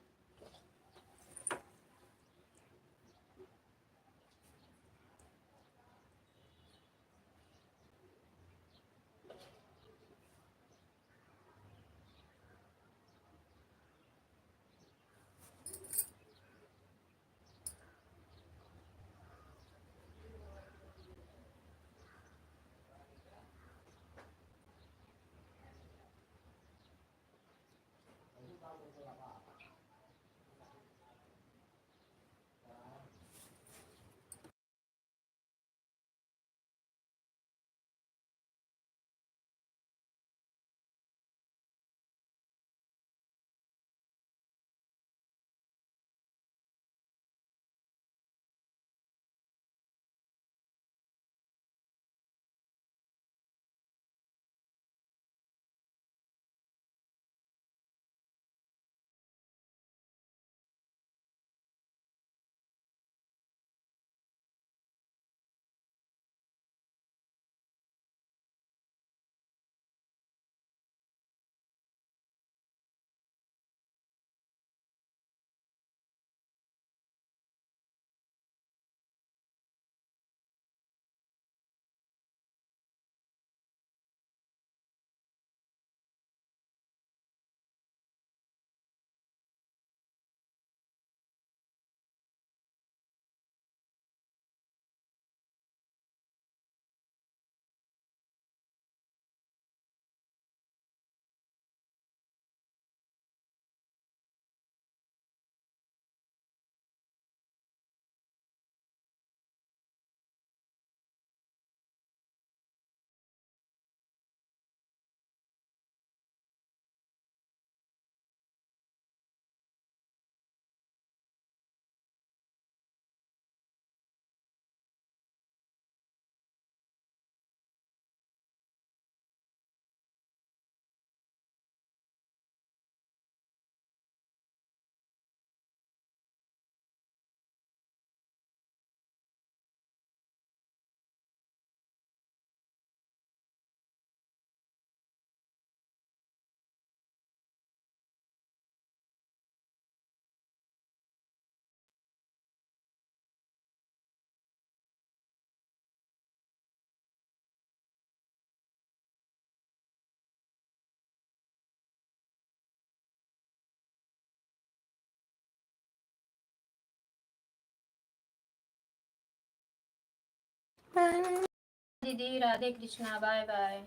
दीदी राधे कृष्णा, बाय बाय।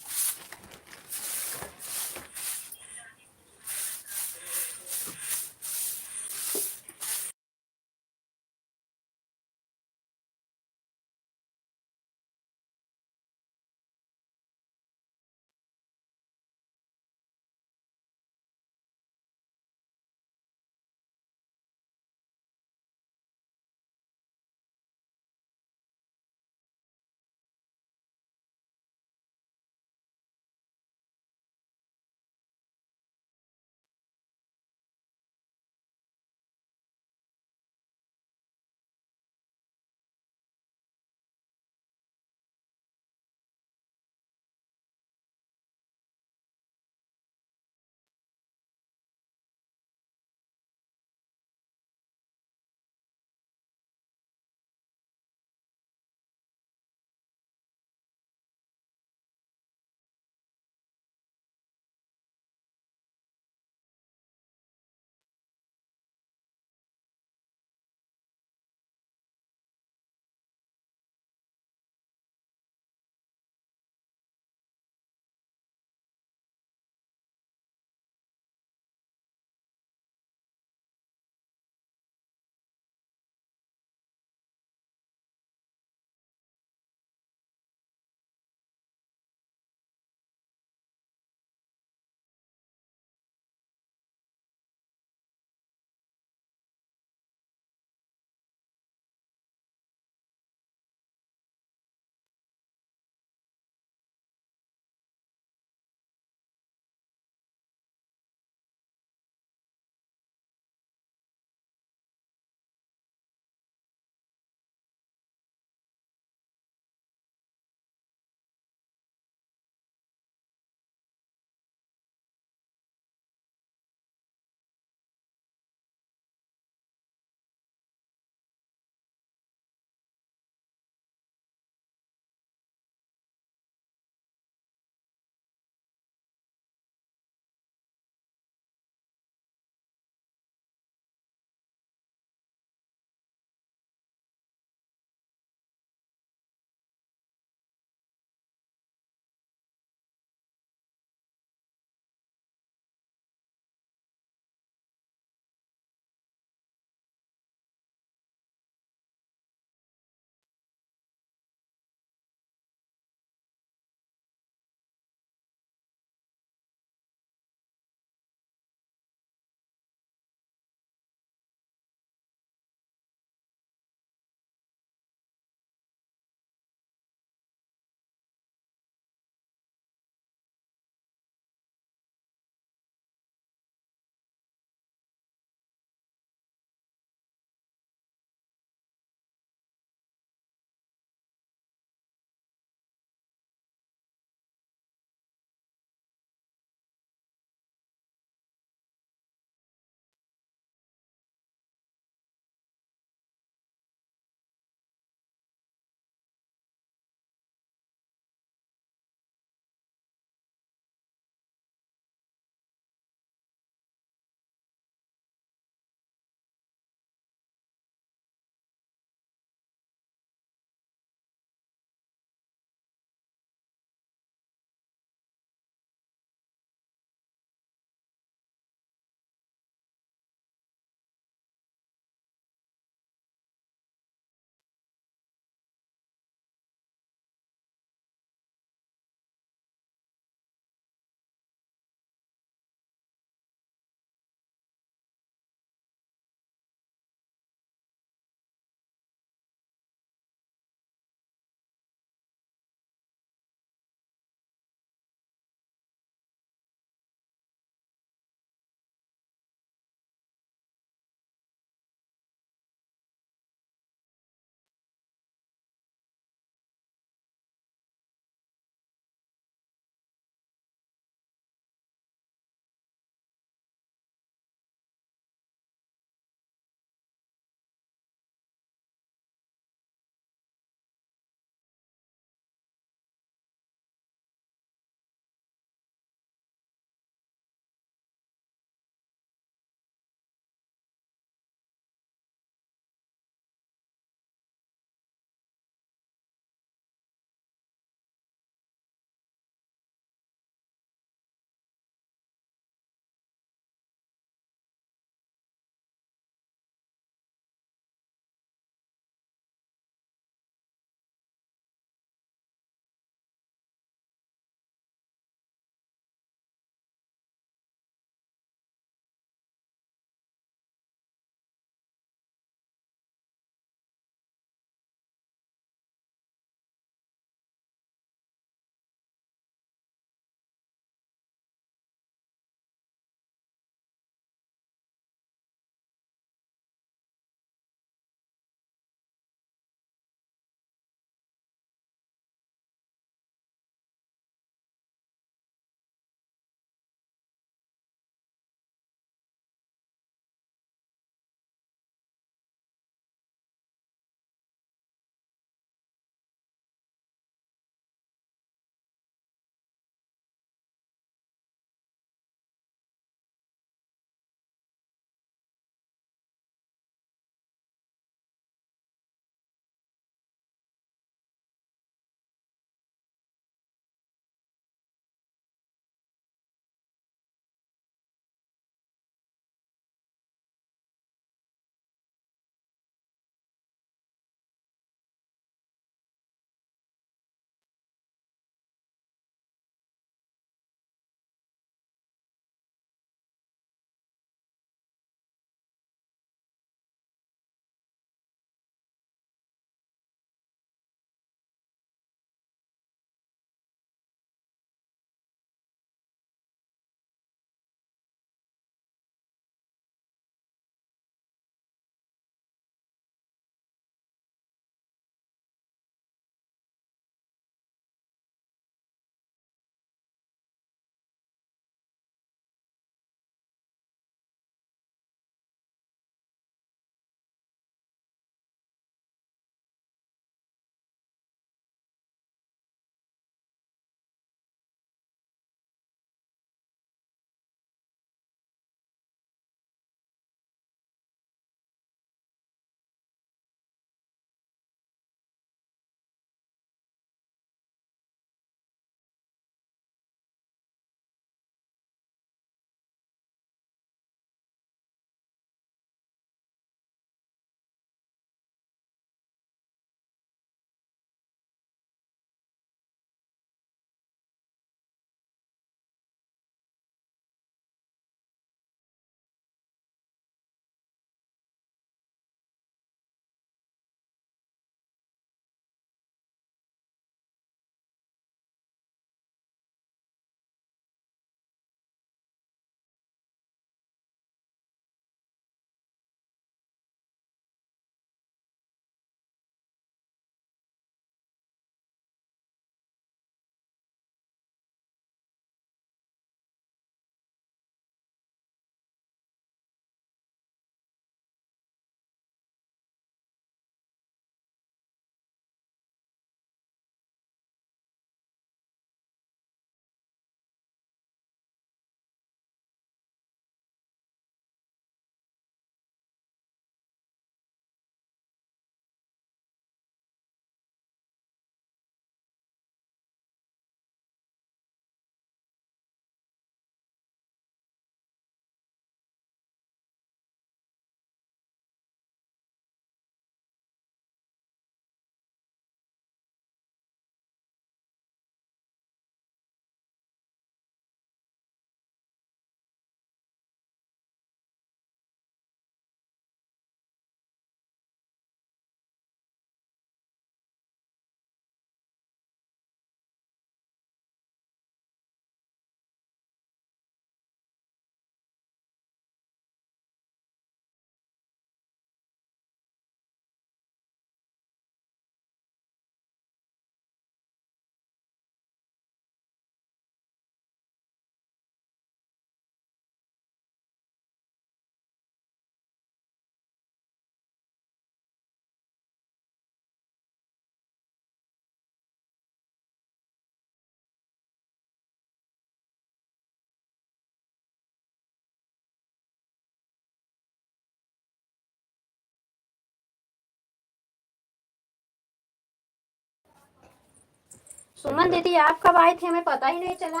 सुमन दीदी आप कब आए थे हमें पता ही नहीं चला।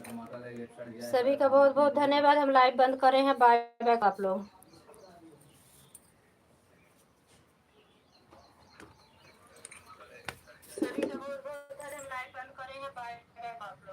टमाटर का रेट सड़ गया है। सभी का बहुत बहुत धन्यवाद। हम लाइव बंद कर रहे हैं। बाय बाय आप लोग।